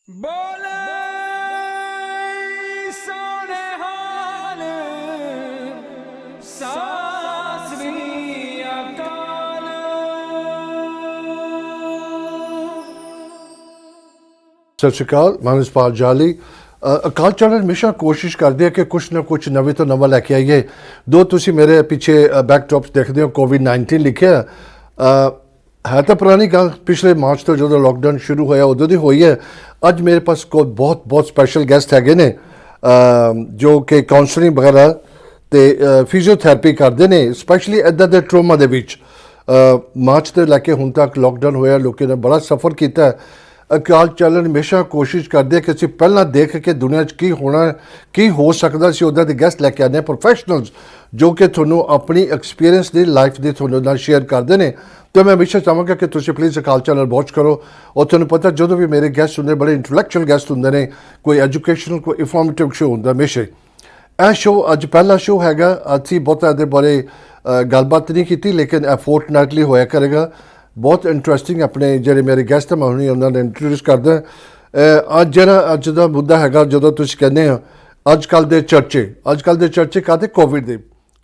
बोले सोने हाल सासरी अकाल। ਸਤਿ ਸ਼੍ਰੀ ਅਕਾਲ। ਮੈਂ ਇਸਪਾਲ ਜਾਲੀ। ਅਕਾਲ ਚੈਨਲ ਹਮੇਸ਼ਾ ਕੋਸ਼ਿਸ਼ ਕਰਦੇ ਆ ਕਿ ਕੁਛ ਨਾ ਕੁਛ ਨਵੇਂ ਤੋਂ ਨਵਾਂ ਲੈ ਕੇ ਆਈਏ। ਦੋ ਤੁਸੀਂ ਮੇਰੇ ਪਿੱਛੇ ਬੈਕਡ੍ਰੌਪਸ ਦੇਖਦੇ ਹੋ, ਕੋਵਿਡ-19 ਲਿਖਿਆ ਹੈ ਤਾਂ ਪੁਰਾਣੀ ਗੱਲ, ਪਿਛਲੇ ਮਾਰਚ ਤੋਂ ਜਦੋਂ ਲਾਕਡਾਊਨ ਸ਼ੁਰੂ ਹੋਇਆ ਉਦੋਂ ਦੀ ਹੋਈ ਹੈ। ਅੱਜ ਮੇਰੇ ਪਾਸ ਕੋਈ ਬਹੁਤ ਸਪੈਸ਼ਲ ਗੈਸਟ ਹੈਗੇ ਨੇ ਜੋ ਕਿ ਕਾਉਂਸਲਿੰਗ ਵਗੈਰਾ ਅਤੇ ਫਿਜ਼ੀਓਥੈਰੇਪੀ ਕਰਦੇ ਨੇ, ਸਪੈਸ਼ਲੀ ਇੱਦਾਂ ਦੇ ਟਰੋਮਾ ਦੇ ਵਿੱਚ। ਮਾਰਚ ਤੋਂ ਲੈ ਕੇ ਹੁਣ ਤੱਕ ਲਾਕਡਾਊਨ ਹੋਇਆ, ਲੋਕਾਂ ਨੇ ਬੜਾ ਸਫਰ ਕੀਤਾ। ਅਕਾਲ ਚੈਨਲ ਹਮੇਸ਼ਾ ਕੋਸ਼ਿਸ਼ ਕਰਦੇ ਕਿ ਅਸੀਂ ਪਹਿਲਾਂ ਦੇਖ ਕੇ ਦੁਨੀਆ 'ਚ ਕੀ ਹੋਣਾ, ਕੀ ਹੋ ਸਕਦਾ ਸੀ, ਉੱਦਾਂ ਦੇ ਗੈਸਟ ਲੈ ਕੇ ਆਉਂਦੇ ਹਾਂ, ਪ੍ਰੋਫੈਸ਼ਨਲਸ ਜੋ ਕਿ ਤੁਹਾਨੂੰ ਆਪਣੀ ਐਕਸਪੀਰੀਅੰਸ ਦੀ ਲਾਈਫ ਦੀ ਤੁਹਾਨੂੰ ਨਾਲ ਸ਼ੇਅਰ ਕਰਦੇ ਨੇ। ਤਾਂ ਮੈਂ ਹਮੇਸ਼ਾ ਚਾਹਾਂਗਾ ਕਿ ਤੁਸੀਂ ਪਲੀਜ਼ ਅਕਾਲ ਚੈਨਲ ਵਾਚ ਕਰੋ। ਔਰ ਤੁਹਾਨੂੰ ਪਤਾ ਜਦੋਂ ਵੀ ਮੇਰੇ ਗੈਸਟ ਹੁੰਦੇ ਬੜੇ ਇੰਟੈਲੈਕਚੁਅਲ ਗੈਸਟ ਹੁੰਦੇ ਨੇ, ਕੋਈ ਐਜੂਕੇਸ਼ਨਲ ਕੋਈ ਇਨਫੋਰਮੇਟਿਵ ਸ਼ੋ ਹੁੰਦਾ ਹਮੇਸ਼ਾ। ਇਹ ਸ਼ੋ ਅੱਜ ਪਹਿਲਾ ਸ਼ੋ ਹੈਗਾ। ਅਸੀਂ ਬਹੁਤਾ ਇਹਦੇ ਬਾਰੇ ਗੱਲਬਾਤ ਨਹੀਂ ਕੀਤੀ, ਲੇਕਿਨ ਇਹ ਫੋਰਟਨਾਈਟਲੀ ਹੋਇਆ ਕਰੇਗਾ। ਬਹੁਤ ਇੰਟਰਸਟਿੰਗ ਆਪਣੇ ਜਿਹੜੇ ਮੇਰੇ ਗੈਸਟ ਹੈ ਮੈਂ ਹੁਣੀ ਉਹਨਾਂ ਨੂੰ ਇੰਟਰੋਡਿਊਸ ਕਰਦਾ। ਅੱਜ ਦਾ ਮੁੱਦਾ ਹੈਗਾ, ਜਦੋਂ ਤੁਸੀਂ ਕਹਿੰਦੇ ਹੋ ਅੱਜ ਕੱਲ੍ਹ ਦੇ ਚਰਚੇ ਕਾਹਦੇ ਕੋਵਿਡ ਦੇ।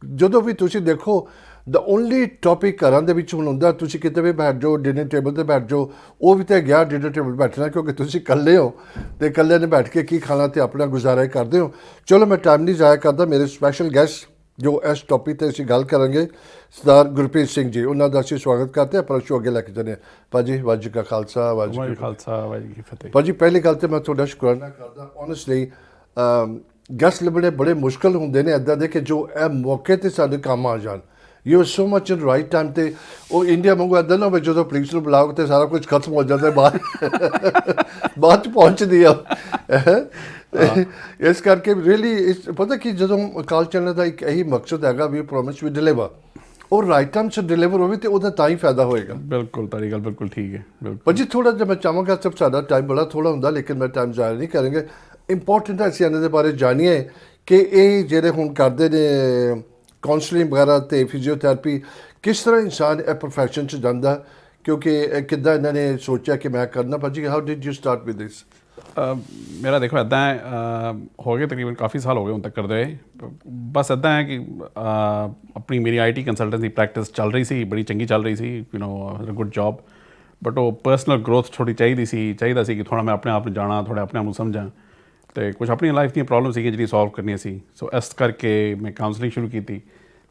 ਜਦੋਂ ਵੀ ਤੁਸੀਂ ਦੇਖੋ ਦਾ ਓਨਲੀ ਟੌਪਿਕ ਘਰਾਂ ਦੇ ਵਿੱਚ ਹੁਣ ਹੁੰਦਾ, ਤੁਸੀਂ ਕਿਤੇ ਵੀ ਬੈਠ ਜਾਓ, ਡਿਨਰ ਟੇਬਲ 'ਤੇ ਬੈਠ ਜਾਓ, ਉਹ ਵੀ ਤਾਂ ਗਿਆ ਡਿਨਰ ਟੇਬਲ ਬੈਠਣਾ, ਕਿਉਂਕਿ ਤੁਸੀਂ ਇਕੱਲੇ ਹੋ ਅਤੇ ਇਕੱਲੇ ਨੇ ਬੈਠ ਕੇ ਕੀ ਖਾਣਾ ਅਤੇ ਆਪਣਾ ਗੁਜ਼ਾਰਾ ਹੀ ਕਰਦੇ ਹੋ। ਚਲੋ ਮੈਂ ਟਾਈਮ ਨਹੀਂ ਜ਼ਾਇਆ ਕਰਦਾ। ਮੇਰੇ ਸਪੈਸ਼ਲ ਗੈਸਟ ਜੋ ਇਸ ਟੌਪਿਕ 'ਤੇ ਅਸੀਂ ਗੱਲ ਕਰਾਂਗੇ, ਸਰਦਾਰ ਗੁਰਪ੍ਰੀਤ ਸਿੰਘ ਜੀ, ਉਹਨਾਂ ਦਾ ਅਸੀਂ ਸਵਾਗਤ ਕਰਦੇ ਹਾਂ। ਪਰ ਸ਼ੋ ਅੱਗੇ ਲੈ ਕੇ ਜਾਂਦੇ ਹਾਂ। ਭਾਜੀ ਵਾਹਿਗੁਰੂ ਜੀ ਕਾ ਖਾਲਸਾ, ਵਾਹਿਗੁਰੂ ਜੀ ਕੀ ਫਤਿਹ। ਭਾਜੀ ਪਹਿਲੀ ਗੱਲ ਤਾਂ ਮੈਂ ਤੁਹਾਡਾ ਸ਼ੁਕਰਾਨਾ ਕਰਦਾ। ਓਨੈਸਟਲੀ ਗੈਸਟ ਲੱਭਣੇ ਬੜੇ ਮੁਸ਼ਕਿਲ ਹੁੰਦੇ ਨੇ ਇੱਦਾਂ ਦੇ ਕਿ ਜੋ ਇਹ ਮੌਕੇ 'ਤੇ ਸਾਡੇ ਕੰਮ ਆ ਜਾਣ। You are so much in right time 'ਤੇ। ਉਹ ਇੰਡੀਆ ਵਾਂਗੂ ਇੱਦਾਂ ਨਾ ਹੋਵੇ ਜਦੋਂ ਪੁਲਿਸ ਨੂੰ ਬੁਲਾਓ ਅਤੇ ਸਾਰਾ ਕੁਝ ਖਤਮ ਹੋ ਜਾਂਦਾ, ਬਾਅਦ 'ਚ ਪਹੁੰਚਦੀ ਆ। ਇਸ ਕਰਕੇ ਰੀਅਲੀ ਪਤਾ ਕਿ ਜਦੋਂ ਅਕਾਲ ਚੈਨਲ ਦਾ ਇੱਕ ਇਹੀ ਮਕਸਦ ਹੈਗਾ ਵੀ ਪ੍ਰੋਮਿਸ ਵੀ ਡਿਲੀਵਰ, ਉਹ ਰਾਈਟ ਟਾਈਮ 'ਚ ਡਿਲੀਵਰ ਹੋਵੇ ਤਾਂ ਉਹਦਾ ਤਾਂ ਹੀ ਫਾਇਦਾ ਹੋਏਗਾ। ਬਿਲਕੁਲ, ਤੁਹਾਡੀ ਗੱਲ ਬਿਲਕੁਲ ਠੀਕ ਹੈ। ਬਿਲਕੁਲ ਪਰ ਜੀ ਥੋੜ੍ਹਾ ਜਿਹਾ ਮੈਂ ਚਾਹਾਂਗਾ, ਸਭ ਸਾਡਾ ਟਾਈਮ ਬੜਾ ਥੋੜ੍ਹਾ ਹੁੰਦਾ, ਲੇਕਿਨ ਮੈਂ ਟਾਈਮ ਜ਼ਾਇਆ ਨਹੀਂ ਕਰਾਂਗੇ। ਇੰਪੋਰਟੈਂਟ ਹੈ ਅਸੀਂ ਇਹਨਾਂ ਦੇ ਬਾਰੇ ਜਾਣੀਏ ਕਿ ਇਹ ਜਿਹੜੇ ਹੁਣ ਕਰਦੇ ਨੇ ਕਾਉਂਸਲਿੰਗ ਵਗੈਰਾ ਅਤੇ ਫਿਜ਼ੀਓਥੈਰੇਪੀ, ਕਿਸ ਤਰ੍ਹਾਂ ਇਨਸਾਨ ਇਹ ਪ੍ਰੋਫੈਸ਼ਨ 'ਚ ਜਾਂਦਾ, ਕਿਉਂਕਿ ਕਿੱਦਾਂ ਇਹਨਾਂ ਨੇ ਸੋਚਿਆ ਕਿ ਮੈਂ ਕਰਨਾ। ਭਾਜੀ how did you start with ਦਿਸ? ਮੇਰਾ ਦੇਖੋ ਇੱਦਾਂ ਹੈ, ਹੋ ਗਏ ਤਕਰੀਬਨ ਕਾਫੀ ਸਾਲ ਹੋ ਗਏ ਹੁਣ ਤੱਕ ਕਰਦੇ ਹੋਏ। ਬਸ ਇੱਦਾਂ ਹੈ ਕਿ ਆਪਣੀ ਮੇਰੀ IT ਕੰਸਲਟੈਂਸੀ ਪ੍ਰੈਕਟਿਸ ਚੱਲ ਰਹੀ ਸੀ, ਬੜੀ ਚੰਗੀ ਚੱਲ ਰਹੀ ਸੀ, you know good job. But ਉਹ ਪਰਸਨਲ ਗਰੋਥ ਥੋੜ੍ਹੀ ਚਾਹੀਦਾ ਸੀ ਕਿ ਥੋੜ੍ਹਾ ਮੈਂ ਆਪਣੇ ਆਪ ਨੂੰ ਜਾਣਾ, ਥੋੜ੍ਹਾ ਆਪਣੇ ਆਪ ਨੂੰ ਸਮਝਾਂ, ਅਤੇ ਕੁਛ ਆਪਣੀ ਲਾਈਫ ਦੀਆਂ ਪ੍ਰੋਬਲਮ ਸੀਗੀਆਂ ਜਿਹੜੀਆਂ ਸੋਲਵ ਕਰਨੀਆਂ ਸੀ। ਸੋ ਇਸ ਕਰਕੇ ਮੈਂ ਕਾਉਂਸਲਿੰਗ ਸ਼ੁਰੂ ਕੀਤੀ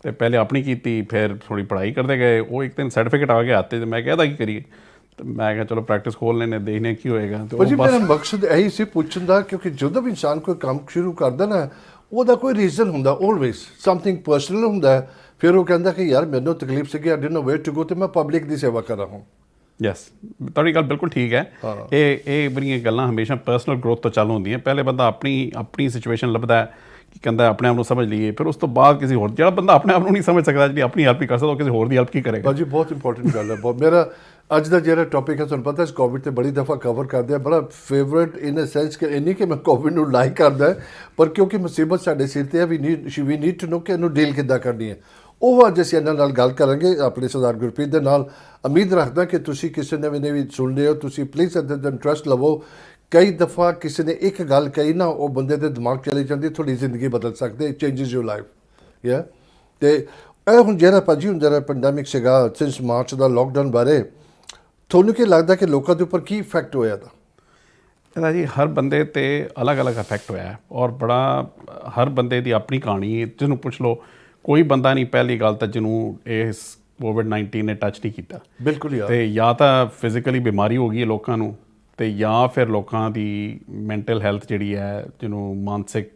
ਅਤੇ ਪਹਿਲੇ ਆਪਣੀ ਕੀਤੀ, ਫਿਰ ਥੋੜ੍ਹੀ ਪੜ੍ਹਾਈ ਕਰਦੇ ਗਏ। ਉਹ ਇੱਕ ਦਿਨ ਸਰਟੀਫਿਕੇਟ ਆ ਗਿਆ ਹੱਥ 'ਤੇ, ਅਤੇ ਮੈਂ ਕਿਹਾ ਕੀ ਕਰੀਏ, ਅਤੇ ਮੈਂ ਕਿਹਾ ਚਲੋ ਪ੍ਰੈਕਟਿਸ ਖੋਲ੍ਹ ਲੈਂਦੇ, ਦੇਖਦੇ ਕੀ ਹੋਏਗਾ। ਅਤੇ ਭਾਜੀ ਮੇਰਾ ਮਕਸਦ ਇਹੀ ਸੀ ਪੁੱਛਣ ਦਾ, ਕਿਉਂਕਿ ਜਦੋਂ ਵੀ ਇਨਸਾਨ ਕੋਈ ਕੰਮ ਸ਼ੁਰੂ ਕਰਦਾ ਨਾ, ਉਹਦਾ ਕੋਈ ਰੀਜ਼ਨ ਹੁੰਦਾ, ਆਲਵੇਜ਼ ਸਮਥਿੰਗ ਪਰਸਨਲ ਹੁੰਦਾ। ਫਿਰ ਉਹ ਕਹਿੰਦਾ ਕਿ ਯਾਰ ਮੈਨੂੰ ਤਕਲੀਫ ਸੀਗੀ, I didn't know where to go, ਅਤੇ ਮੈਂ ਪਬਲਿਕ ਦੀ ਸੇਵਾ ਕਰ ਰਹਾ ਹਾਂ। ਯੈਸ, ਤੁਹਾਡੀ ਗੱਲ ਬਿਲਕੁਲ ਠੀਕ ਹੈ। ਇਹ ਬੜੀਆਂ ਗੱਲਾਂ ਹਮੇਸ਼ਾ ਪਰਸਨਲ ਗਰੋਥ ਤੋਂ ਚਾਲੂ ਹੁੰਦੀਆਂ। ਪਹਿਲੇ ਬੰਦਾ ਆਪਣੀ ਸਿਚੁਏਸ਼ਨ ਲੱਭਦਾ ਕਿ ਕਹਿੰਦਾ ਆਪਣੇ ਆਪ ਨੂੰ ਸਮਝ ਲਈਏ, ਫਿਰ ਉਸ ਤੋਂ ਬਾਅਦ ਕਿਸੇ ਹੋਰ, ਜਿਹੜਾ ਬੰਦਾ ਆਪਣੇ ਆਪ ਨੂੰ ਨਹੀਂ ਸਮਝ ਸਕਦਾ, ਜਿਹੜੀ ਆਪਣੀ ਹੈਲਪ ਨਹੀਂ ਕਰ ਸਕਦਾ, ਉਹ ਕਿਸੇ ਹੋਰ ਦੀ ਹੈਲਪ ਕੀ ਕਰੇਗਾ। ਭਾਜੀ ਬਹੁਤ ਇੰਪੋਰਟੈਂਟ ਗੱਲ ਹੈ। ਮੇਰਾ ਅੱਜ ਦਾ ਜਿਹੜਾ ਟੌਪਿਕ ਹੈ ਤੁਹਾਨੂੰ ਪਤਾ ਇਸ ਕੋਵਿਡ 'ਤੇ ਬੜੀ ਦਫਾ ਕਵਰ ਕਰਦੇ ਆ, ਬੜਾ ਫੇਵਰੇਟ ਇਨ ਅ ਸੈਂਸ ਕਿ ਇੰਨੀ ਕਿ ਮੈਂ ਕੋਵਿਡ ਨੂੰ ਲਾਈਕ ਕਰਦਾ, ਪਰ ਕਿਉਂਕਿ ਮੁਸੀਬਤ ਸਾਡੇ ਸਿਰ 'ਤੇ ਹੈ, ਵੀ ਨੀਡ ਟੂ ਨੋ ਕਿ ਇਹਨੂੰ ਡੀਲ ਕਿੱਦਾਂ ਕਰਨੀ ਹੈ। ਉਹ ਅੱਜ ਅਸੀਂ ਇਹਨਾਂ ਨਾਲ ਗੱਲ ਕਰਾਂਗੇ, ਆਪਣੇ ਸਰਦਾਰ ਗੁਰਪ੍ਰੀਤ ਦੇ ਨਾਲ। ਉਮੀਦ ਰੱਖਦਾ ਕਿ ਤੁਸੀਂ ਕਿਸੇ ਨਵੇਂ ਵੀ ਸੁਣ ਰਹੇ ਹੋ, ਤੁਸੀਂ ਪਲੀਜ਼ ਇਹਦੇ 'ਤੇ ਇੰਟਰਸਟ ਲਵੋ। ਕਈ ਦਫਾ ਕਿਸੇ ਨੇ ਇੱਕ ਗੱਲ ਕਹੀ ਨਾ, ਉਹ ਬੰਦੇ ਦੇ ਦਿਮਾਗ ਚਲੀ ਜਾਂਦੀ, ਤੁਹਾਡੀ ਜ਼ਿੰਦਗੀ ਬਦਲ ਸਕਦੇ, ਚੇਂਜਿਸ ਯੂਰ ਲਾਈਫ। ਯਾ ਅਤੇ ਇਹ ਹੁਣ ਜਿਹੜਾ ਭਾਜੀ ਹੁਣ ਜਿਹੜਾ ਪੈਂਡੈਮਿਕ ਸੀਗਾ ਸਿੰਸ ਮਾਰਚ ਦਾ ਲਾਕਡਾਊਨ ਬਾਰੇ, ਤੁਹਾਨੂੰ ਕੀ ਲੱਗਦਾ ਕਿ ਲੋਕਾਂ ਦੇ ਉੱਪਰ ਕੀ ਇਫੈਕਟ ਹੋਇਆ ਦਾ? ਇਹਦਾ ਜੀ ਹਰ ਬੰਦੇ 'ਤੇ ਅਲੱਗ ਇਫੈਕਟ ਹੋਇਆ, ਔਰ ਬੜਾ ਹਰ ਬੰਦੇ ਦੀ ਆਪਣੀ ਕਹਾਣੀ ਹੈ। ਜਿਹਨੂੰ ਪੁੱਛ ਲਓ, ਕੋਈ ਬੰਦਾ ਨਹੀਂ ਪਹਿਲੀ ਗੱਲ ਤਾਂ ਜਿਹਨੂੰ ਇਸ ਕੋਵਿਡ-19 ਨੇ ਟੱਚ ਨਹੀਂ ਕੀਤਾ। ਬਿਲਕੁਲ ਯਾਰ। ਅਤੇ ਜਾਂ ਤਾਂ ਫਿਜ਼ੀਕਲੀ ਬਿਮਾਰੀ ਹੋ ਗਈ ਹੈ ਲੋਕਾਂ ਨੂੰ, ਅਤੇ ਜਾਂ ਫਿਰ ਲੋਕਾਂ ਦੀ ਮੈਂਟਲ ਹੈਲਥ ਜਿਹੜੀ ਹੈ, ਜਿਹਨੂੰ ਮਾਨਸਿਕ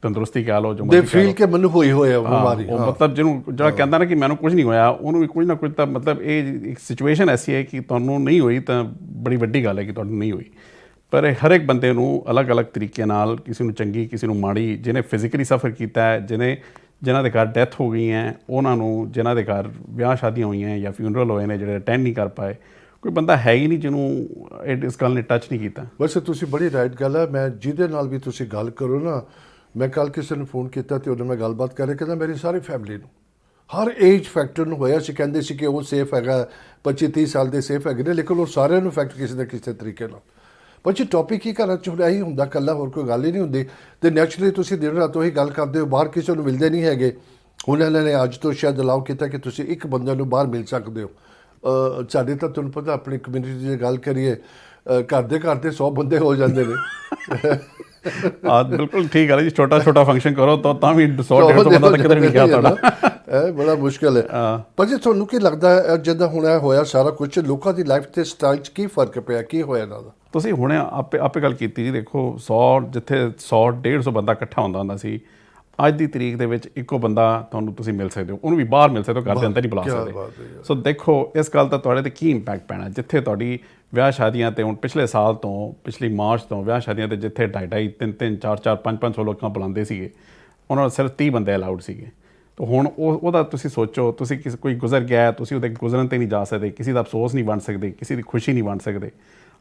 ਤੰਦਰੁਸਤੀ ਕਹਿ ਲਓ, ਜੋ ਦੇ ਫੀਲ ਕਿ ਮੈਨੂੰ ਹੋਈ ਹੋਇਆ ਬਿਮਾਰੀ। ਉਹ ਮਤਲਬ ਜਿਹੜਾ ਕਹਿੰਦਾ ਨਾ ਕਿ ਮੈਨੂੰ ਕੁਝ ਨਹੀਂ ਹੋਇਆ, ਉਹਨੂੰ ਵੀ ਕੁਝ ਨਾ ਕੁਝ ਤਾਂ ਮਤਲਬ ਇਹ ਇੱਕ ਸਿਚੁਏਸ਼ਨ ਐਸੀ ਹੈ ਕਿ ਤੁਹਾਨੂੰ ਨਹੀਂ ਹੋਈ ਤਾਂ ਬੜੀ ਵੱਡੀ ਗੱਲ ਹੈ ਕਿ ਤੁਹਾਨੂੰ ਨਹੀਂ ਹੋਈ। ਪਰ ਹਰ ਇੱਕ ਬੰਦੇ ਨੂੰ ਅਲੱਗ ਤਰੀਕੇ ਨਾਲ, ਕਿਸੇ ਨੂੰ ਚੰਗੀ, ਕਿਸੇ ਨੂੰ ਮਾੜੀ, ਜਿਹਨੇ ਫਿਜ਼ੀਕਲੀ ਸਫਰ ਕੀਤਾ ਹੈ, ਜਿਨ੍ਹਾਂ ਦੇ ਘਰ ਡੈਥ ਹੋ ਗਈ ਹੈ, ਉਹਨਾਂ ਨੂੰ, ਜਿਨ੍ਹਾਂ ਦੇ ਘਰ ਵਿਆਹ ਸ਼ਾਦੀਆਂ ਹੋਈਆਂ ਜਾਂ ਫਿਊਨਰਲ ਹੋਏ ਨੇ, ਜਿਹੜੇ ਅਟੈਂਡ ਨਹੀਂ ਕਰ ਪਾਏ, ਕੋਈ ਬੰਦਾ ਹੈ ਹੀ ਨਹੀਂ ਜਿਹਨੂੰ ਇਸ ਗੱਲ ਨੇ ਟੱਚ ਨਹੀਂ ਕੀਤਾ। ਵੈਸੇ ਤੁਸੀਂ ਬੜੀ ਰਾਈਟ ਗੱਲ ਹੈ। ਮੈਂ ਜਿਹਦੇ ਨਾਲ ਵੀ ਤੁਸੀਂ ਗੱਲ ਕਰੋ ਨਾ, ਮੈਂ ਕੱਲ੍ਹ ਕਿਸੇ ਨੂੰ ਫੋਨ ਕੀਤਾ ਅਤੇ ਉਹਨੇ ਮੈਂ ਗੱਲਬਾਤ ਕਰ ਰਿਹਾ, ਕਹਿੰਦਾ ਮੇਰੀ ਸਾਰੀ ਫੈਮਿਲੀ ਨੂੰ, ਹਰ ਏਜ ਫੈਕਟਰ ਨੂੰ ਹੋਇਆ ਸੀ। ਕਹਿੰਦੇ ਸੀ ਕਿ ਉਹ ਸੇਫ ਹੈਗਾ, 25-30 ਸਾਲ ਦੇ ਸੇਫ ਹੈਗੇ ਨੇ, ਲੇਕਿਨ ਉਹ ਸਾਰਿਆਂ ਨੂੰ ਇਫੈਕਟ ਕਿਸੇ ਨਾ ਕਿਸੇ ਤਰੀਕੇ ਨਾਲ। ਪਰ ਜੀ ਟੌਪਿਕ ਹੀ ਘਰਾਂ 'ਚ ਹੁਣ ਇਹੀ ਹੁੰਦਾ, ਇਕੱਲਾ ਹੋਰ ਕੋਈ ਗੱਲ ਹੀ ਨਹੀਂ ਹੁੰਦੀ। ਅਤੇ ਨੈਚੁਰਲੀ ਤੁਸੀਂ ਦਿਨ ਰਾਤ ਉਹੀ ਗੱਲ ਕਰਦੇ ਹੋ, ਬਾਹਰ ਕਿਸੇ ਨੂੰ ਮਿਲਦੇ ਨਹੀਂ ਹੈਗੇ। ਹੁਣ ਇਹਨਾਂ ਨੇ ਅੱਜ ਤੋਂ ਸ਼ਾਇਦ ਅਲਾਓ ਕੀਤਾ ਕਿ ਤੁਸੀਂ ਇੱਕ ਬੰਦੇ ਨੂੰ ਬਾਹਰ ਮਿਲ ਸਕਦੇ ਹੋ। ਸਾਡੇ ਤਾਂ ਤੁਹਾਨੂੰ ਪਤਾ ਆਪਣੀ ਕਮਿਊਨਿਟੀ ਦੀ ਗੱਲ ਕਰੀਏ, ਘਰ ਦੇ 100 ਬੰਦੇ ਹੋ ਜਾਂਦੇ ਨੇ। ਬਿਲਕੁਲ ਠੀਕ ਗੱਲ ਹੈ ਜੀ, ਛੋਟਾ ਛੋਟਾ ਫੰਕਸ਼ਨ ਕਰੋ ਤਾਂ ਵੀ 100-150 ਬੰਦਾ ਤਾਂ ਕਿਤੇ ਨਹੀਂ ਗਿਆ ਤੁਹਾਡਾ। ਇਹ ਬੜਾ ਮੁਸ਼ਕਿਲ ਹੈ। ਪਰ ਜੀ ਤੁਹਾਨੂੰ ਕੀ ਲੱਗਦਾ ਹੈ ਜਿੱਦਾਂ ਹੁਣ ਇਹ ਹੋਇਆ ਸਾਰਾ ਕੁਝ, ਲੋਕਾਂ ਦੀ ਲਾਈਫ ਤੇ ਸਟਾਈਲ 'ਚ ਕੀ ਫਰਕ ਪਿਆ, ਕੀ ਹੋਇਆ ਇਹਨਾਂ ਦਾ? ਤੁਸੀਂ ਹੁਣੇ ਆਪੇ ਗੱਲ ਕੀਤੀ ਜੀ, ਦੇਖੋ 100-150 ਬੰਦਾ ਇਕੱਠਾ ਹੁੰਦਾ ਸੀ, ਅੱਜ ਦੀ ਤਰੀਕ ਦੇ ਵਿੱਚ ਇੱਕੋ ਬੰਦਾ ਤੁਹਾਨੂੰ ਤੁਸੀਂ ਮਿਲ ਸਕਦੇ ਹੋ, ਉਹਨੂੰ ਵੀ ਬਾਹਰ ਮਿਲ ਸਕਦੇ ਹੋ, ਘਰ ਦੇ ਅੰਦਰ ਨਹੀਂ ਬੁਲਾ ਸਕਦੇ। ਸੋ ਦੇਖੋ ਇਸ ਗੱਲ ਦਾ ਤੁਹਾਡੇ 'ਤੇ ਕੀ ਇੰਪੈਕਟ ਪੈਣਾ, ਜਿੱਥੇ ਤੁਹਾਡੀ ਵਿਆਹ ਸ਼ਾਦੀਆਂ 'ਤੇ ਹੁਣ ਪਿਛਲੇ ਸਾਲ ਤੋਂ, ਪਿਛਲੀ ਮਾਰਚ ਤੋਂ ਵਿਆਹ ਸ਼ਾਦੀਆਂ 'ਤੇ ਜਿੱਥੇ 2.5, 3-3, 4-4, 5-500 ਲੋਕਾਂ ਬੁਲਾਉਂਦੇ ਸੀਗੇ, ਉਹਨਾਂ ਨੂੰ ਸਿਰਫ 30 ਬੰਦੇ ਅਲਾਊਡ ਸੀਗੇ। ਤਾਂ ਹੁਣ ਉਹਦਾ ਤੁਸੀਂ ਸੋਚੋ, ਤੁਸੀਂ ਕੋਈ ਗੁਜ਼ਰ ਗਿਆ, ਤੁਸੀਂ ਉਹਦੇ ਗੁਜ਼ਰਨ 'ਤੇ ਨਹੀਂ ਜਾ ਸਕਦੇ, ਕਿਸੇ ਦਾ ਅਫਸੋਸ ਨਹੀਂ ਵੰਡ ਸਕਦੇ, ਕਿਸੇ ਦੀ ਖੁਸ਼ੀ ਨਹੀਂ ਵੰਡ ਸਕਦੇ।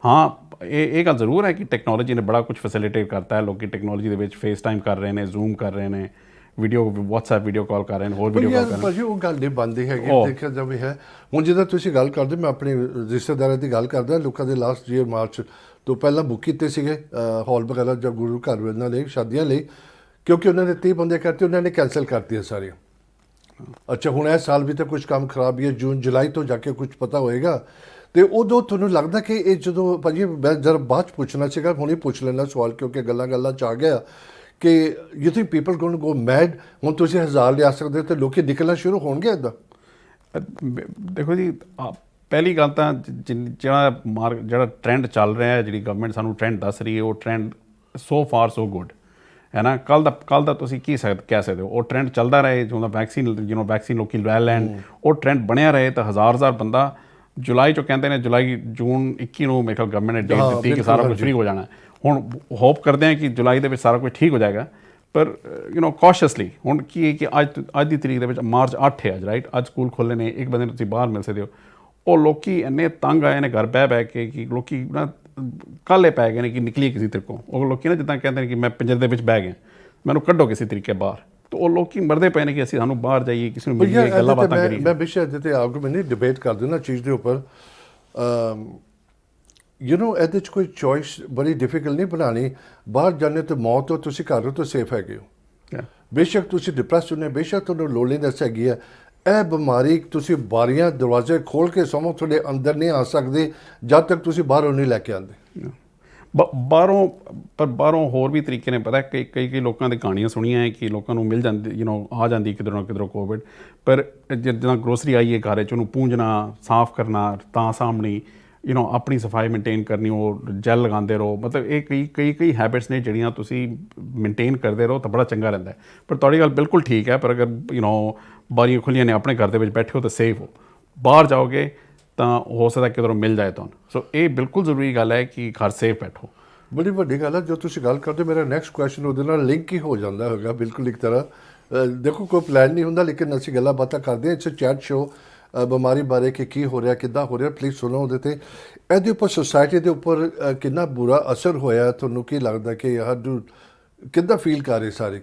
ਹਾਂ, ਇਹ ਗੱਲ ਜ਼ਰੂਰ ਹੈ ਕਿ ਟੈਕਨੋਲੋਜੀ ਨੇ ਬੜਾ ਕੁਝ ਫੈਸਿਲਿਟੇਟ ਕਰਤਾ ਹੈ, ਲੋਕ ਟੈਕਨੋਲੋਜੀ ਦੇ ਵਿੱਚ ਫੇਸ ਟਾਈਮ ਕਰ ਰਹੇ ਨੇ, ਜ਼ੂਮ ਕਰ ਰਹੇ ਨੇ, WhatsApp ਵੀਡੀਓ ਕਾਲ ਕਰ ਰਹੇ ਨੇ, ਹੋਰ ਵੀਡੀਓ ਕਾਲ ਕਰ ਰਹੇ ਨੇ। ਭਾਜੀ ਉਹ ਗੱਲ ਨਹੀਂ ਬਣਦੀ ਹੈਗੀ, ਦੇਖਿਆ ਜਾਵੇ ਹੈ। ਹੁਣ ਜਿੱਦਾਂ ਤੁਸੀਂ ਗੱਲ ਕਰਦੇ, ਮੈਂ ਆਪਣੇ ਰਿਸ਼ਤੇਦਾਰਾਂ ਦੀ ਗੱਲ ਕਰਦਾ, ਲੋਕਾਂ ਦੇ ਲਾਸਟ ਈਅਰ ਮਾਰਚ ਤੋਂ ਪਹਿਲਾਂ ਬੁੱਕ ਕੀਤੇ ਸੀਗੇ ਹਾਲ ਵਗੈਰਾ ਜਾਂ ਗੁਰੂ ਘਰ ਇਹਨਾਂ ਲਈ ਸ਼ਾਦੀਆਂ ਲਈ, ਕਿਉਂਕਿ ਉਹਨਾਂ ਨੇ 30 ਬੰਦੇ ਕਰਤੇ, ਉਹਨਾਂ ਨੇ ਕੈਂਸਲ ਕਰਤੀਆਂ ਸਾਰੀਆਂ। ਅੱਛਾ, ਹੁਣ ਇਹ ਸਾਲ ਵੀ ਤਾਂ ਕੁਝ ਕੰਮ ਖਰਾਬ ਹੀ ਹੈ, ਜੂਨ ਜੁਲਾਈ ਤੋਂ ਜਾ ਕੇ ਕੁਝ ਪਤਾ ਹੋਏਗਾ। ਅਤੇ ਉਦੋਂ ਤੁਹਾਨੂੰ ਲੱਗਦਾ ਕਿ ਇਹ ਜਦੋਂ ਭਾਜੀ ਮੈਂ ਜਰਾ ਬਾਅਦ 'ਚ ਪੁੱਛਣਾ ਸੀਗਾ, ਹੁਣ ਹੀ ਪੁੱਛ ਲੈਣਾ ਸਵਾਲ, ਕਿਉਂਕਿ ਗੱਲਾਂ 'ਚ ਆ ਗਿਆ ਕਿ you think people going to go mad. ਹੁਣ ਤੁਸੀਂ 1000 ਲਿਆ ਸਕਦੇ ਹੋ ਅਤੇ ਲੋਕ ਨਿਕਲਣਾ ਸ਼ੁਰੂ ਹੋਣਗੇ ਇੱਦਾਂ? ਦੇਖੋ ਜੀ, ਪਹਿਲੀ ਗੱਲ ਤਾਂ ਜਿਹੜਾ ਟਰੈਂਡ ਚੱਲ ਰਿਹਾ ਹੈ, ਜਿਹੜੀ ਗਵਰਨਮੈਂਟ ਸਾਨੂੰ ਟਰੈਂਡ ਦੱਸ ਰਹੀ ਹੈ, ਉਹ trend so far so good ਹੈ ਨਾ। ਕੱਲ੍ਹ ਦਾ ਤੁਸੀਂ ਕਹਿ ਸਕਦੇ ਹੋ, ਉਹ ਟਰੈਂਡ ਚੱਲਦਾ ਰਹੇ, ਜਦੋਂ ਵੈਕਸੀਨ ਲੋਕੀ ਲੈ ਲੈਣ, ਉਹ ਟਰੈਂਡ ਬਣਿਆ ਰਹੇ ਤਾਂ ਹਜ਼ਾਰ ਬੰਦਾ ਜੁਲਾਈ 'ਚੋਂ ਕਹਿੰਦੇ ਨੇ, ਜੂਨ 21 ਨੂੰ ਮੇਰੇ ਖਿਆਲ ਗਵਰਨਮੈਂਟ ਨੇ ਡੇਟ ਦਿੱਤੀ ਕਿ ਸਾਰਾ ਕੁਝ ਫ੍ਰੀ ਹੋ ਜਾਣਾ। ਹੁਣ ਹੋਪ ਕਰਦੇ ਹਾਂ ਕਿ ਜੁਲਾਈ ਦੇ ਵਿੱਚ ਸਾਰਾ ਕੁਝ ਠੀਕ ਹੋ ਜਾਏਗਾ, ਪਰ ਕੌਸ਼ੀਅਸਲੀ ਹੁਣ ਕੀ ਹੈ ਕਿ ਅੱਜ ਦੀ ਤਰੀਕ ਦੇ ਵਿੱਚ ਮਾਰਚ 8 ਹੈ ਅੱਜ, ਰਾਈਟ, ਅੱਜ ਸਕੂਲ ਖੁੱਲ੍ਹੇ ਨੇ, ਇੱਕ ਬੰਦੇ ਨੂੰ ਤੁਸੀਂ ਬਾਹਰ ਮਿਲ ਸਕਦੇ ਹੋ। ਉਹ ਲੋਕੀ ਇੰਨੇ ਤੰਗ ਆਏ ਨੇ ਘਰ ਬਹਿ ਕੇ ਕਿ ਲੋਕੀ ਨਾ ਕਾਹਲੇ ਪੈ ਗਏ ਨੇ ਕਿ ਨਿਕਲੀਏ ਕਿਸੇ ਤਰੀਕੋਂ। ਉਹ ਲੋਕੀ ਨਾ ਜਿੱਦਾਂ ਕਹਿੰਦੇ ਨੇ ਕਿ ਮੈਂ ਪਿੰਜਰੇ ਦੇ ਵਿੱਚ ਬਹਿ ਗਿਆ, ਮੈਨੂੰ ਕੱਢੋ ਕਿਸੇ ਤਰੀਕੇ ਬਾਹਰ। ਤਾਂ ਉਹ ਲੋਕੀ ਮਰਦੇ ਪਏ ਨੇ ਕਿ ਸਾਨੂੰ ਬਾਹਰ ਜਾਈਏ, ਕਿਸੇ ਨੂੰ ਮਿਲੀਏ, ਗੱਲਾਂ ਬਾਤਾਂ ਕਰੀਏ। ਮੈਂ ਵਿਸ਼ੇ ਦੇ 'ਤੇ ਆਰਗੂਮੈਂਟ ਨਹੀਂ ਡਿਬੇਟ ਕਰ ਦੇਣਾ ਚੀਜ਼ ਦੇ ਉੱਪਰ। ਇਹਦੇ 'ਚ ਕੋਈ ਚੋਇਸ ਬੜੀ ਡਿਫੀਕਲਟ ਨਹੀਂ ਬਣਾਉਣੀ। ਬਾਹਰ ਜਾਂਦੇ ਤਾਂ ਮੌਤ ਹੋ, ਤੁਸੀਂ ਘਰ ਤੋਂ ਸੇਫ ਹੈਗੇ ਹੋ। ਬੇਸ਼ੱਕ ਤੁਸੀਂ ਡਿਪਰੈਸ ਹੁੰਦੇ, ਬੇਸ਼ੱਕ ਤੁਹਾਨੂੰ ਲੋਨਲੀਨੈਸ ਹੈਗੀ ਹੈ, ਇਹ ਬਿਮਾਰੀ ਤੁਸੀਂ ਬਾਰੀਆਂ ਦਰਵਾਜ਼ੇ ਖੋਲ੍ਹ ਕੇ ਸੌਂ, ਤੁਹਾਡੇ ਅੰਦਰ ਨਹੀਂ ਆ ਸਕਦੇ ਜਦ ਤੱਕ ਤੁਸੀਂ ਬਾਹਰੋਂ ਨਹੀਂ ਲੈ ਕੇ ਆਉਂਦੇ। ਬਾਹਰੋਂ ਹੋਰ ਵੀ ਤਰੀਕੇ ਨੇ, ਪਤਾ ਕਈ ਲੋਕਾਂ ਦੀ ਕਹਾਣੀਆਂ ਸੁਣੀਆਂ ਹੈ ਕਿ ਲੋਕਾਂ ਨੂੰ ਮਿਲ ਜਾਂਦੀ ਆ ਜਾਂਦੀ ਕਿਧਰੋਂ ਨਾ ਕਿਧਰੋਂ ਕੋਵਿਡ, ਪਰ ਜਿੱਦਾਂ ਗਰੋਸਰੀ ਆਈ ਹੈ ਘਰ 'ਚ, ਉਹਨੂੰ ਪੂੰਝਣਾ, ਸਾਫ਼ ਕਰਨਾ, ਤਾਂ ਸਾਹਮਣੀ ਆਪਣੀ ਸਫਾਈ ਮੇਨਟੇਨ ਕਰਨੀ, ਉਹ ਜੈਲ ਲਗਾਉਂਦੇ ਰਹੋ। ਮਤਲਬ ਇਹ ਕਈ ਹੈਬਿਟਸ ਨੇ ਜਿਹੜੀਆਂ ਤੁਸੀਂ ਮੇਨਟੇਨ ਕਰਦੇ ਰਹੋ ਤਾਂ ਬੜਾ ਚੰਗਾ ਰਹਿੰਦਾ। ਪਰ ਤੁਹਾਡੀ ਗੱਲ ਬਿਲਕੁਲ ਠੀਕ ਹੈ, ਪਰ ਅਗਰ ਬਾਰੀਆਂ ਖੁੱਲ੍ਹੀਆਂ ਨੇ, ਆਪਣੇ ਘਰ ਦੇ ਵਿੱਚ ਬੈਠੇ ਹੋ ਤਾਂ ਸੇਫ ਹੋ, ਬਾਹਰ ਜਾਓਗੇ ਤਾਂ ਹੋ ਸਕਦਾ ਕਿਧਰੋਂ ਮਿਲ ਜਾਏ ਤੁਹਾਨੂੰ। ਸੋ ਇਹ ਬਿਲਕੁਲ ਜ਼ਰੂਰੀ ਗੱਲ ਹੈ ਕਿ ਘਰ ਸੇਫ ਬੈਠੋ। ਬੜੀ ਵੱਡੀ ਗੱਲ ਹੈ ਜੋ ਤੁਸੀਂ ਗੱਲ ਕਰਦੇ। ਮੇਰਾ ਨੈਕਸਟ ਕੁਐਸਚਨ ਉਹਦੇ ਨਾਲ ਲਿੰਕ ਹੀ ਹੋ ਜਾਂਦਾ ਹੈਗਾ ਬਿਲਕੁਲ ਇੱਕ ਤਰ੍ਹਾਂ। ਦੇਖੋ ਕੋਈ ਪਲਾਨ ਨਹੀਂ ਹੁੰਦਾ, ਲੇਕਿਨ ਅਸੀਂ ਗੱਲਾਂ ਬਾਤਾਂ ਕਰਦੇ ਹਾਂ। ਇਟਸ ਚੈਟ ਸ਼ੋ ਬਿਮਾਰੀ ਬਾਰੇ ਕਿ ਕੀ ਹੋ ਰਿਹਾ, ਕਿੱਦਾਂ ਹੋ ਰਿਹਾ, ਪਲੀਜ਼ ਸੁਣੋ ਉਹਦੇ 'ਤੇ। ਇਹਦੇ ਉੱਪਰ ਸੁਸਾਇਟੀ ਦੇ ਉੱਪਰ ਕਿੰਨਾ ਬੁਰਾ ਅਸਰ ਹੋਇਆ, ਤੁਹਾਨੂੰ ਕੀ ਲੱਗਦਾ ਕਿ ਕਿੱਦਾਂ ਫੀਲ ਕਰ ਰਹੇ ਸਾਰੇ?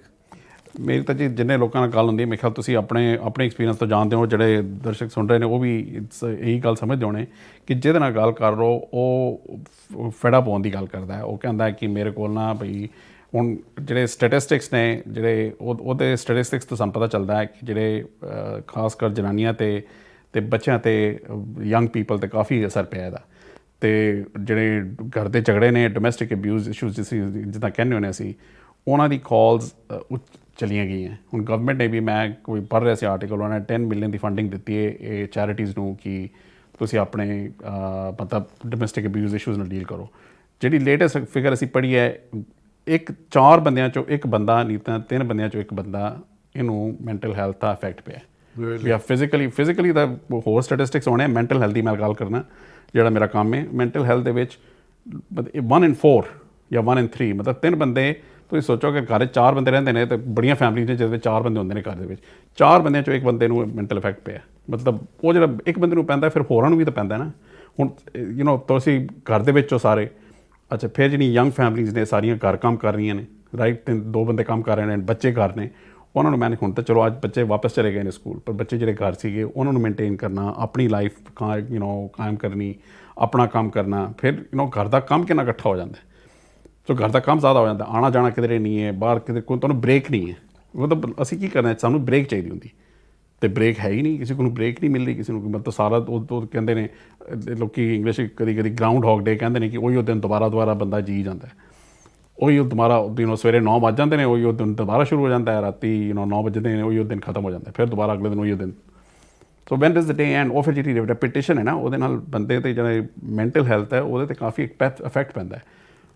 ਮੇਰੀ ਤਾਂ ਜੀ ਜਿੰਨੇ ਲੋਕਾਂ ਨਾਲ ਗੱਲ ਹੁੰਦੀ ਹੈ, ਮੇਰੇ ਖਿਆਲ ਤੁਸੀਂ ਆਪਣੇ ਐਕਸਪੀਰੀਅੰਸ ਤੋਂ ਜਾਣਦੇ ਹੋ, ਜਿਹੜੇ ਦਰਸ਼ਕ ਸੁਣ ਰਹੇ ਨੇ ਉਹ ਵੀ ਇਹੀ ਗੱਲ ਸਮਝਦੇ ਹੋਣੇ ਕਿ ਜਿਹਦੇ ਨਾਲ ਗੱਲ ਕਰ ਰਹੇ ਹੋ ਉਹ ਫੈਡਾ ਪਾਉਣ ਦੀ ਗੱਲ ਕਰਦਾ ਹੈ। ਉਹ ਕਹਿੰਦਾ ਕਿ ਮੇਰੇ ਕੋਲ ਨਾ ਬਈ ਹੁਣ ਜਿਹੜੇ ਸਟੈਟਿਸਟਿਕਸ ਨੇ, ਜਿਹੜੇ ਉਹਦੇ ਸਟੈਟਿਸਟਿਕਸ ਤੋਂ ਸਾਨੂੰ ਪਤਾ ਚੱਲਦਾ ਹੈ ਕਿ ਜਿਹੜੇ ਖਾਸ ਕਰ ਜਨਾਨੀਆਂ 'ਤੇ ਬੱਚਿਆਂ 'ਤੇ ਯੰਗ ਪੀਪਲ 'ਤੇ ਕਾਫੀ ਅਸਰ ਪਿਆ ਇਹਦਾ। ਅਤੇ ਜਿਹੜੇ ਘਰ ਦੇ ਝਗੜੇ ਨੇ, ਡੋਮੈਸਟਿਕ ਅਬਿਊਜ਼ ਇਸ਼ੂਜ਼ ਜਿੱਦਾਂ ਕਹਿੰਦੇ ਹੁੰਦੇ ਅਸੀਂ, ਉਹਨਾਂ ਦੀ ਕਾਲਸ ਚਲੀਆਂ ਗਈਆਂ। ਹੁਣ ਗਵਰਨਮੈਂਟ ਨੇ ਵੀ, ਮੈਂ ਕੋਈ ਪੜ੍ਹ ਰਿਹਾ ਸੀ ਆਰਟੀਕਲ, ਉਹਨਾਂ ਨੇ 10 ਮਿਲੀਅਨ ਦੀ ਫੰਡਿੰਗ ਦਿੱਤੀ ਹੈ ਇਹ ਚੈਰਿਟੀਜ਼ ਨੂੰ ਕਿ ਤੁਸੀਂ ਆਪਣੇ ਮਤਲਬ ਡੋਮੈਸਟਿਕ ਅਬਿਊਜ਼ ਇਸ਼ੂਜ਼ ਨਾਲ ਡੀਲ ਕਰੋ। ਜਿਹੜੀ ਲੇਟੈਸਟ ਫਿਗਰ ਅਸੀਂ ਪੜ੍ਹੀ ਹੈ, 4 ਬੰਦਿਆਂ 'ਚੋਂ 1 ਬੰਦਾ, ਨਹੀਂ ਤਾਂ 3 ਬੰਦਿਆਂ 'ਚੋਂ 1 ਬੰਦਾ ਇਹਨੂੰ ਮੈਂਟਲ ਹੈਲਥ ਦਾ ਇਫੈਕਟ ਪਿਆ। ਜਾਂ ਫਿਜ਼ੀਕਲੀ ਦਾ ਹੋਰ ਸਟੈਟਿਸਟਿਕਸ ਹੋਣੇ, ਮੈਂਟਲ ਹੈਲਥ ਦੀ ਮੈਂ ਗੱਲ ਕਰਨਾ ਜਿਹੜਾ ਮੇਰਾ ਕੰਮ ਹੈ। ਮੈਂਟਲ ਹੈਲਥ ਦੇ ਵਿੱਚ 1 in 4 ਜਾਂ 1 in 3, ਮਤਲਬ 3 ਬੰਦੇ। ਤੁਸੀਂ ਸੋਚੋ ਕਿ ਘਰ 'ਚ 4 ਬੰਦੇ ਰਹਿੰਦੇ ਨੇ, ਤਾਂ ਬੜੀਆਂ ਫੈਮਲੀਜ਼ ਨੇ ਜਿਹਦੇ ਵਿੱਚ 4 ਬੰਦੇ ਹੁੰਦੇ ਨੇ ਘਰ ਦੇ ਵਿੱਚ, 4 ਬੰਦਿਆਂ 'ਚੋਂ 1 ਬੰਦੇ ਨੂੰ ਮੈਂਟਲ ਇਫੈਕਟ ਪਿਆ। ਮਤਲਬ ਉਹ ਜਿਹੜਾ 1 ਬੰਦੇ ਨੂੰ ਪੈਂਦਾ, ਫਿਰ ਹੋਰਾਂ ਨੂੰ ਵੀ ਤਾਂ ਪੈਂਦਾ ਨਾ। ਹੁਣ ਤੁਸੀਂ ਘਰ ਦੇ ਵਿੱਚੋਂ ਸਾਰੇ, ਅੱਛਾ ਫਿਰ ਜਿਹੜੀ ਯੰਗ ਫੈਮਲੀਜ਼ ਨੇ ਸਾਰੀਆਂ ਘਰ ਕੰਮ ਕਰ ਰਹੀਆਂ ਨੇ, ਰਾਈਟ, 2 ਬੰਦੇ ਕੰਮ ਕਰ ਰਹੇ ਨੇ, ਬੱਚੇ ਘਰ ਨੇ, ਉਹਨਾਂ ਨੂੰ ਮੈਨੇਜ। ਹੁਣ ਤਾਂ ਚਲੋ ਅੱਜ ਬੱਚੇ ਵਾਪਸ ਚਲੇ ਗਏ ਨੇ ਸਕੂਲ, ਪਰ ਬੱਚੇ ਜਿਹੜੇ ਘਰ ਸੀਗੇ ਉਹਨਾਂ ਨੂੰ ਮੇਨਟੇਨ ਕਰਨਾ, ਆਪਣੀ ਲਾਈਫ ਕਾਇਮ ਕਰਨੀ, ਆਪਣਾ ਕੰਮ ਕਰਨਾ, ਫਿਰ ਘਰ ਦਾ ਕੰਮ ਕਿੰਨਾ ਇਕੱਠਾ ਹੋ ਜਾਂਦਾ, ਸੋ ਘਰ ਦਾ ਕੰਮ ਜ਼ਿਆਦਾ ਹੋ ਜਾਂਦਾ, ਆਉਣਾ ਜਾਣਾ ਕਿਧਰੇ ਨਹੀਂ ਹੈ, ਬਾਹਰ ਕਿਤੇ ਕੋਈ ਤੁਹਾਨੂੰ ਬ੍ਰੇਕ ਨਹੀਂ ਹੈ। ਮਤਲਬ ਅਸੀਂ ਕੀ ਕਰਨਾ, ਸਾਨੂੰ ਬ੍ਰੇਕ ਚਾਹੀਦੀ ਹੁੰਦੀ, ਅਤੇ ਬ੍ਰੇਕ ਹੈ ਹੀ ਨਹੀਂ, ਕਿਸੇ ਕੋਲ ਬ੍ਰੇਕ ਨਹੀਂ ਮਿਲ ਰਹੀ ਕਿਸੇ ਨੂੰ। ਮਤਲਬ ਸਾਰਾ ਉਹ ਕਹਿੰਦੇ ਨੇ ਲੋਕ ਇੰਗਲਿਸ਼ ਕਦੀ ਕਦੀ ਗਰਾਊਂਡ ਹੌਗ ਡੇ ਕਹਿੰਦੇ ਨੇ ਕਿ ਉਹੀ ਉਹ ਦਿਨ ਦੁਬਾਰਾ ਬੰਦਾ ਜੀ ਜਾਂਦਾ, ਉਹੀ ਉਹ ਦੁਬਾਰਾ ਸਵੇਰੇ 9 ਵੱਜ ਜਾਂਦੇ ਨੇ, ਉਹੀ ਉਹ ਦਿਨ ਦੁਬਾਰਾ ਸ਼ੁਰੂ ਹੋ ਜਾਂਦਾ ਹੈ, ਰਾਤੀ 9 ਵਜੇ ਨੇ ਉਹੀ ਉਹ ਦਿਨ ਖਤਮ ਹੋ ਜਾਂਦਾ, ਫਿਰ ਦੁਬਾਰਾ ਅਗਲੇ ਦਿਨ ਉਹੀ ਉਹ ਦਿਨ। So when does the day and, ਉਹ ਫਿਰ ਜਿਹੜੀ ਰੈਪੀਟੇਸ਼ਨ ਹੈ ਨਾ, ਉਹਦੇ ਨਾਲ ਬੰਦੇ 'ਤੇ ਜਿਹੜੇ ਮੈਂਟਲ ਹੈਲਥ ਹੈ ਉਹਦੇ 'ਤੇ ਕਾਫੀ ਇਫੈਕਟ ਪੈਂਦਾ ਹੈ।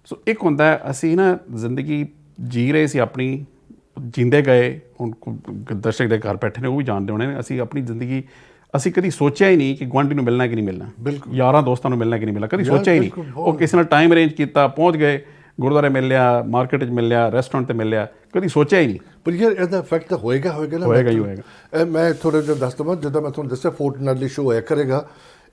ਸੋ ਇੱਕ ਹੁੰਦਾ ਅਸੀਂ ਨਾ ਜ਼ਿੰਦਗੀ ਜੀ ਰਹੇ ਸੀ ਆਪਣੀ, ਜੀਂਦੇ ਗਏ, ਹੁਣ ਦਰਸ਼ਕ ਦੇ ਘਰ ਬੈਠੇ ਨੇ ਉਹ ਵੀ ਜਾਣਦੇ ਹੋਣੇ ਨੇ, ਅਸੀਂ ਆਪਣੀ ਜ਼ਿੰਦਗੀ ਅਸੀਂ ਕਦੀ ਸੋਚਿਆ ਹੀ ਨਹੀਂ ਕਿ ਗੁਆਂਢੀ ਨੂੰ ਮਿਲਣਾ ਕਿ ਨਹੀਂ ਮਿਲਣਾ, ਯਾਰਾਂ ਦੋਸਤਾਂ ਨੂੰ ਮਿਲਣਾ ਕਿ ਨਹੀਂ ਮਿਲਣਾ, ਕਦੀ ਸੋਚਿਆ ਹੀ ਨਹੀਂ। ਉਹ ਕਿਸੇ ਨਾਲ ਟਾਈਮ ਅਰੇਂਜ ਕੀਤਾ, ਪਹੁੰਚ ਗਏ, ਗੁਰਦੁਆਰੇ ਮਿਲ ਲਿਆ, ਮਾਰਕੀਟ 'ਚ ਮਿਲ ਲਿਆ, ਰੈਸਟੋਰੈਂਟ 'ਤੇ ਮਿਲ ਲਿਆ, ਕਦੀ ਸੋਚਿਆ ਹੀ ਨਹੀਂ। ਪਰ ਯਾਰ ਇਹਦਾ ਇਫੈਕਟ ਤਾਂ ਹੋਏਗਾ ਨਾ, ਹੋਏਗਾ ਹੀ ਹੋਏਗਾ। ਮੈਂ ਥੋੜ੍ਹਾ ਜਿਹਾ ਦੱਸ ਦੇਵਾਂ, ਜਿੱਦਾਂ ਮੈਂ ਤੁਹਾਨੂੰ ਦੱਸਿਆ ਫੋਰਟਨਾਈਟਲੀ ਸ਼ੋਅ ਹੋਇਆ ਕਰੇਗਾ।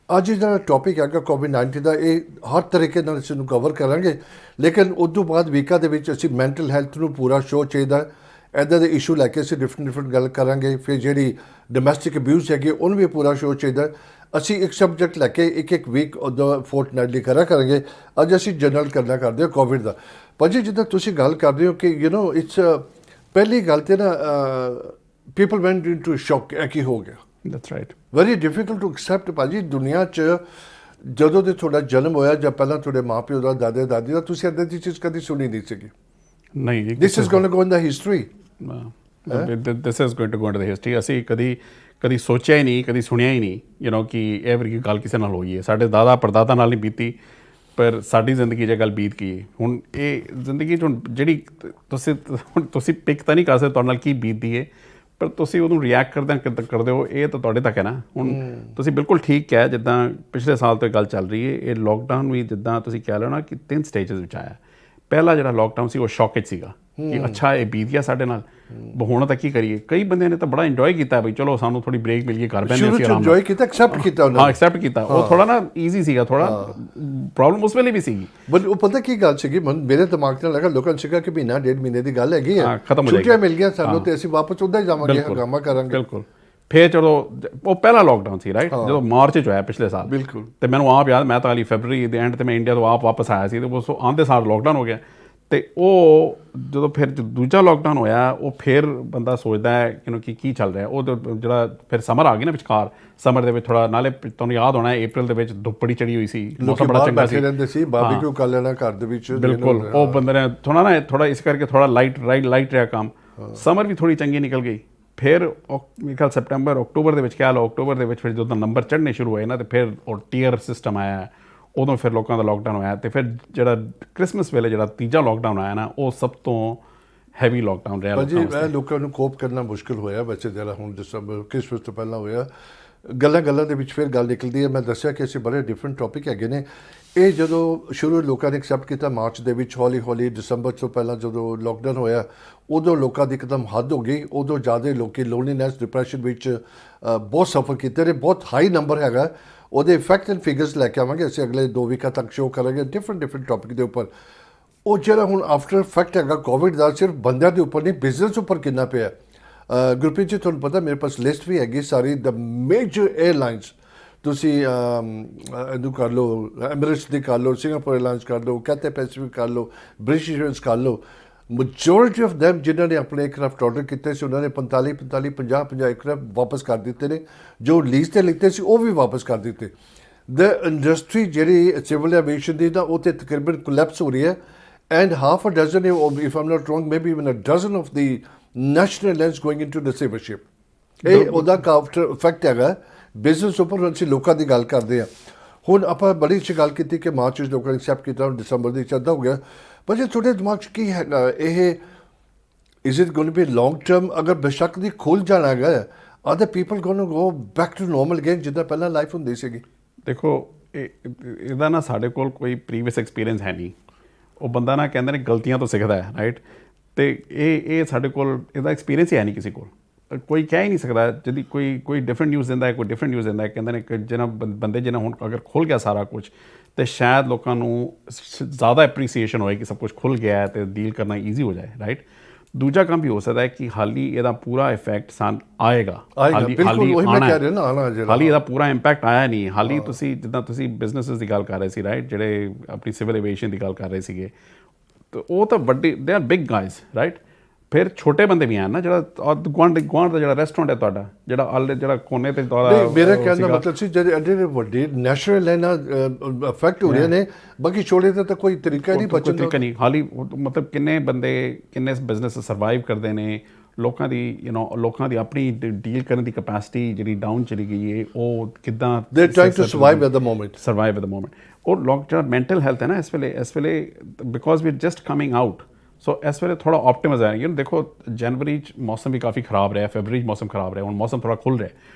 ਅੱਜ ਜਿਹੜਾ ਟੌਪਿਕ ਹੈਗਾ ਕੋਵਿਡ-19 ਦਾ, ਇਹ ਹਰ ਤਰੀਕੇ ਨਾਲ ਇਸ ਨੂੰ ਕਵਰ ਕਰਾਂਗੇ, ਲੇਕਿਨ ਉਸ ਤੋਂ ਬਾਅਦ ਵੀਕਾਂ ਦੇ ਵਿੱਚ ਅਸੀਂ ਮੈਂਟਲ ਹੈਲਥ ਨੂੰ ਪੂਰਾ ਸ਼ੋਅ ਚਾਹੀਦਾ, ਇੱਦਾਂ ਦੇ ਇਸ਼ੂ ਲੈ ਕੇ ਅਸੀਂ ਡਿਫਰੈਂਟ ਗੱਲ ਕਰਾਂਗੇ। ਫਿਰ ਜਿਹੜੀ ਡੋਮੈਸਟਿਕ ਅਬਿਊਜ਼ ਹੈਗੀ ਉਹਨੂੰ ਵੀ ਪੂਰਾ ਸ਼ੋਅ ਚਾਹੀਦਾ। ਅਸੀਂ ਇੱਕ ਸਬਜੈਕਟ ਲੈ ਕੇ ਇੱਕ ਵੀਕ ਉਹਦਾ ਫੋਰਟਨਾਈਟਲੀ ਕਰਾਂਗੇ। ਅੱਜ ਅਸੀਂ ਜਨਰਲ ਕਰਨਾ ਕਰਦੇ ਹਾਂ ਕੋਵਿਡ ਦਾ। ਭਾਜੀ ਜਿੱਦਾਂ ਤੁਸੀਂ ਗੱਲ ਕਰਦੇ ਹੋ ਕਿ ਇਟਸ ਪਹਿਲੀ ਗੱਲ ਤੇ ਨਾ ਪੀਪਲ ਵੈਂਟ ਇਨਟੂ ਸ਼ੌਕ, ਇਹ ਕੀ ਹੋ ਗਿਆ। That's right, very difficult to accept ਭਾਜੀ। ਦੁਨੀਆ 'ਚ ਜਦੋਂ ਦੇ ਤੁਹਾਡਾ ਜਨਮ ਹੋਇਆ ਜਾਂ ਪਹਿਲਾਂ ਤੁਹਾਡੇ ਮਾਂ ਪਿਓ ਦਾ, ਦਾਦੇ ਦਾਦੀ ਦਾ, ਤੁਸੀਂ ਇੱਦਾਂ ਦੀ ਚੀਜ਼ ਕਦੀ ਸੁਣੀ ਨਹੀਂ ਸੀਗੀ। ਨਹੀਂ, this is going to go in the history, this is going to go in the history. ਅਸੀਂ ਕਦੀ ਸੋਚਿਆ ਹੀ ਨਹੀਂ, ਕਦੀ ਸੁਣਿਆ ਹੀ ਨਹੀਂ ਕਿ ਇਹ ਵਰਗੀ ਗੱਲ ਕਿਸੇ ਨਾਲ ਹੋਈ ਹੈ। ਸਾਡੇ ਦਾਦਾ ਪੜਦਾਦਾ ਨਾਲ ਨਹੀਂ ਬੀਤੀ, ਪਰ ਸਾਡੀ ਜ਼ਿੰਦਗੀ 'ਚ ਇਹ ਗੱਲ ਬੀਤ ਗਈ ਹੈ। ਹੁਣ ਇਹ ਜ਼ਿੰਦਗੀ 'ਚ ਹੁਣ ਜਿਹੜੀ ਤੁਸੀਂ ਪਿਕ ਤਾਂ ਨਹੀਂ ਕਰ ਸਕਦੇ ਤੁਹਾਡੇ ਨਾਲ ਕੀ ਬੀਤਦੀ ਹੈ, ਪਰ ਤੁਸੀਂ ਉਹਨੂੰ ਰਿਐਕਟ ਕਰਦੇ ਹੋ, ਇਹ ਤਾਂ ਤੁਹਾਡੇ ਤੱਕ ਹੈ ਨਾ। ਹੁਣ ਤੁਸੀਂ ਬਿਲਕੁਲ ਠੀਕ ਕਿਹਾ, ਜਿੱਦਾਂ ਪਿਛਲੇ ਸਾਲ ਤੋਂ ਇਹ ਗੱਲ ਚੱਲ ਰਹੀ ਹੈ, ਇਹ ਲੋਕਡਾਊਨ ਵੀ ਜਿੱਦਾਂ ਤੁਸੀਂ ਕਹਿ ਲਓ ਨਾ ਕਿ 3 ਸਟੇਜਸ ਵਿੱਚ ਆਇਆ। ਪਹਿਲਾ ਜਿਹੜਾ ਲੋਕਡਾਊਨ ਸੀ ਉਹ ਸ਼ੌਕ 'ਚ ਸੀਗਾ ਕਿ ਅੱਛਾ ਇਹ ਬੀਤ ਗਿਆ ਸਾਡੇ ਨਾਲ, ਹੁਣ ਤਾਂ ਕੀ ਕਰੀਏ। ਕਈ ਬੰਦਿਆਂ ਨੇ ਤਾਂ ਬੜਾ ਇੰਜੋਏ ਕੀਤਾ, ਬਈ ਚਲੋ ਸਾਨੂੰ ਥੋੜੀ ਬ੍ਰੇਕ ਮਿਲ ਗਈ, ਘਰ ਬੈਠੇ ਅਸੀਂ ਆਰਾਮ ਇੰਜੋਏ ਕੀਤਾ, ਐਕਸੈਪਟ ਕੀਤਾ ਉਹਨਾਂ ਨੇ। ਹਾਂ, ਐਕਸੈਪਟ ਕੀਤਾ। ਉਹ ਥੋੜਾ ਨਾ ਈਜ਼ੀ ਸੀਗਾ, ਥੋੜਾ ਪ੍ਰੋਬਲਮ ਉਸ ਵੇਲੇ ਵੀ ਸੀਗੀ। ਬਟ ਉਹ ਪਤਾ ਕੀ ਗੱਲ ਸੀਗੀ, ਮੇਰੇ ਦਿਮਾਗ 'ਚ ਲੱਗਾ ਲੋਕਾਂ ਨੂੰ ਸੀਗਾ ਕਿ ਮਹੀਨਾ 1.5 ਮਹੀਨੇ ਦੀ ਗੱਲ ਹੈਗੀ ਹੈ, ਛੁੱਟੀਆਂ ਮਿਲ ਗਈਆਂ ਸਾਨੂੰ ਤੇ ਅਸੀਂ ਵਾਪਸ ਉੱਦਾਂ ਹੀ ਜਾਵਾਂਗੇ, ਹੰਗਾਮਾ ਕਰਾਂਗੇ। ਬਿਲਕੁਲ। ਫਿਰ ਚਲੋ ਉਹ ਪਹਿਲਾ ਲੋਕਡਾਊਨ ਸੀ, ਰਾਈਟ, ਜਦੋਂ ਮਾਰਚ 'ਚ ਹੋਇਆ ਪਿਛਲੇ ਸਾਲ। ਬਿਲਕੁਲ। ਤੇ ਮੈਨੂੰ ਆਪ ਯਾਦ, ਮੈਂ ਤਾਂ ਹਾਲੀ ਫੈਬਰਰੀ ਦੇ ਐਂਡ 'ਤੇ ਮੈਂ ਇੰਡੀਆ ਤੋਂ ਵਾਪਸ ਆਇਆ ਸੀ, ਤੇ ਉਸ ਆਉਂਦੇ ਸਾਰ ਲੋਕਡਾਊਨ ਹੋ ਗਿਆ। ਅਤੇ ਉਹ ਜਦੋਂ ਫਿਰ ਦੂਜਾ ਲੋਕਡਾਊਨ ਹੋਇਆ, ਉਹ ਫਿਰ ਬੰਦਾ ਸੋਚਦਾ ਹੈ ਕਿ ਕੀ ਚੱਲ ਰਿਹਾ। ਉਹ ਜਿਹੜਾ ਫਿਰ ਸਮਰ ਆ ਗਈ ਨਾ ਵਿਚਕਾਰ, ਸਮਰ ਦੇ ਵਿੱਚ ਥੋੜ੍ਹਾ, ਨਾਲੇ ਤੁਹਾਨੂੰ ਯਾਦ ਹੋਣਾ ਅਪ੍ਰੈਲ ਦੇ ਵਿੱਚ ਧੁੱਪ ਬੜੀ ਚੜੀ ਹੋਈ ਸੀ, ਮੌਸਮ ਬੜਾ ਚੰਗਾ ਸੀ, ਰਹਿੰਦੇ ਸੀ, ਬਾਰਬੀਕਿਊ ਕਰ ਲੈਣਾ ਘਰ ਦੇ ਵਿੱਚ। ਬਿਲਕੁਲ। ਉਹ ਬੰਦੇ ਨੇ ਥੋੜਾ ਇਸ ਕਰਕੇ ਥੋੜਾ ਲਾਈਟ ਰਿਹਾ ਕੰਮ। ਸਮਰ ਵੀ ਥੋੜੀ ਚੰਗੀ ਨਿਕਲ ਗਈ। ਫਿਰ ਮੇਰੇ ਖਿਆਲ ਸੈਪਟੰਬਰ ਅਕਤੂਬਰ ਦੇ ਵਿੱਚ, ਕਹਿ ਲਓ ਅਕਤੂਬਰ ਦੇ ਵਿੱਚ, ਫਿਰ ਜਦੋਂ ਨੰਬਰ ਚੜ੍ਹਨੇ ਸ਼ੁਰੂ ਹੋਏ ਨਾ, ਅਤੇ ਫਿਰ ਉਹ ਟੀਅਰ ਸਿਸਟਮ ਆਇਆ, ਉਦੋਂ ਫਿਰ ਲੋਕਾਂ ਦਾ ਲੋਕਡਾਊਨ ਹੋਇਆ। ਅਤੇ ਫਿਰ ਜਿਹੜਾ ਕ੍ਰਿਸਮਸ ਵੇਲੇ ਜਿਹੜਾ ਤੀਜਾ ਲੋਕਡਾਊਨ ਆਇਆ ਨਾ, ਉਹ ਸਭ ਤੋਂ ਹੈਵੀ ਲੋਕਡਾਊਨ ਰਿਹਾ। ਭਾਜੀ ਲੋਕਾਂ ਨੂੰ ਕੋਪ ਕਰਨਾ ਮੁਸ਼ਕਿਲ ਹੋਇਆ ਵੈਸੇ, ਜਿਹੜਾ ਹੁਣ ਦਸੰਬਰ ਕ੍ਰਿਸਮਸ ਤੋਂ ਪਹਿਲਾਂ ਹੋਇਆ। ਗੱਲਾਂ ਦੇ ਵਿੱਚ ਫਿਰ ਗੱਲ ਨਿਕਲਦੀ ਹੈ। ਮੈਂ ਦੱਸਿਆ ਕਿ ਅਸੀਂ ਬੜੇ ਡਿਫਰੈਂਟ ਟੌਪਿਕ ਹੈਗੇ ਨੇ। ਇਹ ਜਦੋਂ ਸ਼ੁਰੂ ਲੋਕਾਂ ਨੇ ਐਕਸੈਪਟ ਕੀਤਾ ਮਾਰਚ ਦੇ ਵਿੱਚ, ਹੌਲੀ ਦਸੰਬਰ ਤੋਂ ਪਹਿਲਾਂ ਜਦੋਂ ਲੋਕਡਾਊਨ ਹੋਇਆ, ਉਦੋਂ ਲੋਕਾਂ ਦੀ ਇੱਕਦਮ ਹੱਦ ਹੋ ਗਈ। ਉਦੋਂ ਜ਼ਿਆਦਾ ਲੋਕੀ ਲੋਨਲੀਨੈਸ, ਡਿਪਰੈਸ਼ਨ ਵਿੱਚ ਬਹੁਤ ਸਫਰ ਕੀਤੇ ਨੇ। ਬਹੁਤ ਹਾਈ ਨੰਬਰ ਹੈਗਾ। ਉਹਦੇ ਇਫੈਕਟ ਐਂਡ ਫਿਗਰਸ ਲੈ ਕੇ ਆਵਾਂਗੇ ਅਸੀਂ ਅਗਲੇ 2 ਵੀਕਾਂ ਤੱਕ ਸ਼ੋਅ ਕਰਾਂਗੇ ਡਿਫਰੈਂਟ ਟੌਪਿਕ ਦੇ ਉੱਪਰ। ਉਹ ਜਿਹੜਾ ਹੁਣ ਆਫਟਰ ਇਫੈਕਟ ਹੈਗਾ ਕੋਵਿਡ ਦਾ, ਸਿਰਫ ਬੰਦਿਆਂ ਦੇ ਉੱਪਰ ਨਹੀਂ, ਬਿਜ਼ਨਸ ਉੱਪਰ ਕਿੰਨਾ ਪਿਆ। ਗੁਰਪ੍ਰੀਤ ਜੀ ਤੁਹਾਨੂੰ ਪਤਾ ਮੇਰੇ ਪਾਸ ਲਿਸਟ ਵੀ ਹੈਗੀ ਸਾਰੀ, ਦ ਮੇਜਰ 에ਅਰਲਾਈਨਸ। ਤੁਸੀਂ ਇਹਨੂੰ ਕਰ ਲਓ, ਐਮਿਰੇਟਸ ਦੀ ਕਰ ਲਓ, ਸਿੰਗਾਪੁਰ 에ਅਰਲਾਈਨਸ ਕਰ ਲਓ, ਕੈਥੇ ਪੈਸੀਫਿਕ ਕਰ ਲਓ, ਬ੍ਰਿਟਿਸ਼ ਏਅਰਵੇਜ਼ ਕਰ ਲਓ। ਮੈਜੋਰਿਟੀ ਆਫ ਦੈਮ ਜਿਨ੍ਹਾਂ ਨੇ ਆਪਣੇ ਏਅਰਕ੍ਰਾਫਟ ਆਰਡਰ ਕੀਤੇ ਸੀ, ਉਹਨਾਂ ਨੇ 45 50 ਏਅਰਕ੍ਰਾਫਟ ਵਾਪਸ ਕਰ ਦਿੱਤੇ ਨੇ। ਜੋ ਲੀਜ਼ 'ਤੇ ਲਿੱਤੇ ਸੀ ਉਹ ਵੀ ਵਾਪਸ ਕਰ ਦਿੱਤੇ। ਦ ਇੰਡਸਟਰੀ ਜਿਹੜੀ ਸਿਵਲ ਐਵੀਏਸ਼ਨ ਦੀ ਤਾਂ ਉਹ 'ਤੇ ਤਕਰੀਬਨ ਕੋਲੈਪਸ ਹੋ ਰਹੀ ਹੈ। And half a dozen, if I'm not wrong, maybe even a dozen of the national airlines going into receivership. ਇਹ ਉਹਦਾ ਆਫਟਰ ਇਫੈਕਟ ਹੈਗਾ ਬਿਜ਼ਨਸ ਉੱਪਰ। ਅਸੀਂ ਲੋਕਾਂ ਦੀ ਗੱਲ ਕਰਦੇ ਹਾਂ। ਹੁਣ ਆਪਾਂ ਬੜੀ ਅੱਛੀ ਗੱਲ ਕੀਤੀ ਕਿ ਮਾਰਚ ਵਿੱਚ ਲੋਕਾਂ ਨੇ ਐਕਸੈਪਟ ਕੀਤਾ, ਦਸੰਬਰ ਦੀ ਚੱਲਦਾ ਹੋ ਗਿਆ। ਪਰ ਜੇ ਤੁਹਾਡੇ ਦਿਮਾਗ 'ਚ ਕੀ ਹੈਗਾ, ਇਹ is it going to be long term? ਅਗਰ ਬੇਸ਼ੱਕ ਦੀ ਖੁੱਲ੍ਹ ਜਾਣਾ ਹੈਗਾ, are the people going to go back to normal again, ਜਿੱਦਾਂ ਪਹਿਲਾਂ ਲਾਈਫ ਹੁੰਦੀ ਸੀਗੀ? ਦੇਖੋ, ਇਹਦਾ ਨਾ ਸਾਡੇ ਕੋਲ ਕੋਈ ਪ੍ਰੀਵੀਅਸ ਐਕਸਪੀਰੀਅੰਸ ਹੈ ਨਹੀਂ। ਉਹ ਬੰਦਾ ਨਾ ਕਹਿੰਦੇ ਨੇ ਗਲਤੀਆਂ ਤੋਂ ਸਿੱਖਦਾ ਹੈ, ਰਾਈਟ। ਅਤੇ ਇਹ ਸਾਡੇ ਕੋਲ ਇਹਦਾ ਐਕਸਪੀਰੀਅੰਸ ਹੀ ਹੈ ਨਹੀਂ ਕਿਸੇ ਕੋਲ। ਕੋਈ ਕਹਿ ਹੀ ਨਹੀਂ ਸਕਦਾ। ਜਦ ਕੋਈ ਡਿਫਰੈਂਟ ਨਿਊਜ਼ ਦਿੰਦਾ ਹੈ, ਕੋਈ ਡਿਫਰੈਂਟ ਨਿਊਜ਼ ਦਿੰਦਾ ਹੈ। ਕਹਿੰਦੇ ਨੇ ਕਿ ਜਿਹਨਾਂ ਬੰਦੇ ਜਿਹਨਾਂ ਹੁਣ ਅਗਰ ਖੁੱਲ੍ਹ ਗਿਆ ਸਾਰਾ ਕੁਝ, ਅਤੇ ਸ਼ਾਇਦ ਲੋਕਾਂ ਨੂੰ ਜ਼ਿਆਦਾ ਐਪਰੀਸੀਏਸ਼ਨ ਹੋਏ ਕਿ ਸਭ ਕੁਝ ਖੁੱਲ੍ਹ ਗਿਆ ਹੈ ਅਤੇ ਡੀਲ ਕਰਨਾ ਈਜ਼ੀ ਹੋ ਜਾਏ, ਰਾਈਟ। ਦੂਜਾ ਕੰਮ ਵੀ ਹੋ ਸਕਦਾ ਹੈ ਕਿ ਹਾਲੀ ਇਹਦਾ ਪੂਰਾ ਇਫੈਕਟ ਆਏਗਾ ਬਿਲਕੁਲ ਉਹੀ ਮੈਂ ਕਹਿ ਰਿਹਾ ਨਾ ਆਣਾ ਜਿਹੜਾ ਹਾਲੀ ਇਹਦਾ ਪੂਰਾ ਇੰਪੈਕਟ ਆਇਆ ਨਹੀਂ ਹਾਲੀ ਤੁਸੀਂ ਜਿੱਦਾਂ ਤੁਸੀਂ ਬਿਜ਼ਨੈਸਿਸ ਦੀ ਗੱਲ ਕਰ ਰਹੇ ਸੀ ਰਾਈਟ ਜਿਹੜੇ ਆਪਣੀ ਸਿਵਲ ਐਵੀਏਸ਼ਨ ਦੀ ਗੱਲ ਕਰ ਰਹੇ ਸੀਗੇ ਤੇ ਉਹ ਤਾਂ ਵੱਡੇ they are big guys right ਫਿਰ ਛੋਟੇ ਬੰਦੇ ਵੀ ਆਣ ਨਾ ਜਿਹੜਾ ਗੁਆਂਢ ਦਾ ਜਿਹੜਾ ਰੈਸਟੋਰੈਂਟ ਹੈ ਤੁਹਾਡਾ ਜਿਹੜਾ ਕੋਨੇ ਤੇ ਮੇਰਾ ਕਹਿਣ ਦਾ ਮਤਲਬ ਸੀ ਜਿਹੜੇ ਵੱਡੇ ਨੈਸ਼ਨਲ ਲਾਈਨਾਂ ਅਫੈਕਟ ਹੋ ਰਹੇ ਨੇ ਬਾਕੀ ਛੋਟੇ ਦਾ ਤਾਂ ਕੋਈ ਤਰੀਕਾ ਨਹੀਂ ਬਚਣ ਦਾ ਨਹੀਂ ਹਾਲੀ ਮਤਲਬ ਕਿੰਨੇ ਬਿਜ਼ਨਸ ਸਰਵਾਈਵ ਕਰਦੇ ਨੇ ਲੋਕਾਂ ਦੀ ਆਪਣੀ ਡੀਲ ਕਰਨ ਦੀ ਕੈਪੈਸਿਟੀ ਜਿਹੜੀ ਡਾਊਨ ਚਲੀ ਗਈ ਹੈ ਉਹ ਕਿੱਦਾਂ ਦੇ trying to survive at the moment ਔਰ ਜਿਹੜਾ ਮੈਂਟਲ ਹੈਲਥ ਹੈ ਨਾ ਇਸ ਵੇਲੇ because we are just coming out so ਇਸ ਵੇਲੇ ਥੋੜਾ ਆਪਟਿਮਿਜ਼ਮ ਹੈ ਦੇਖੋ ਜਨਵਰੀ 'ਚ ਮੌਸਮ ਵੀ ਕਾਫੀ ਖਰਾਬ ਰਿਹਾ ਫੈਬਰੀ 'ਚ ਮੌਸਮ ਖਰਾਬ ਰਿਹਾ ਹੁਣ ਮੌਸਮ ਥੋੜਾ ਖੁੱਲ ਰਿਹਾ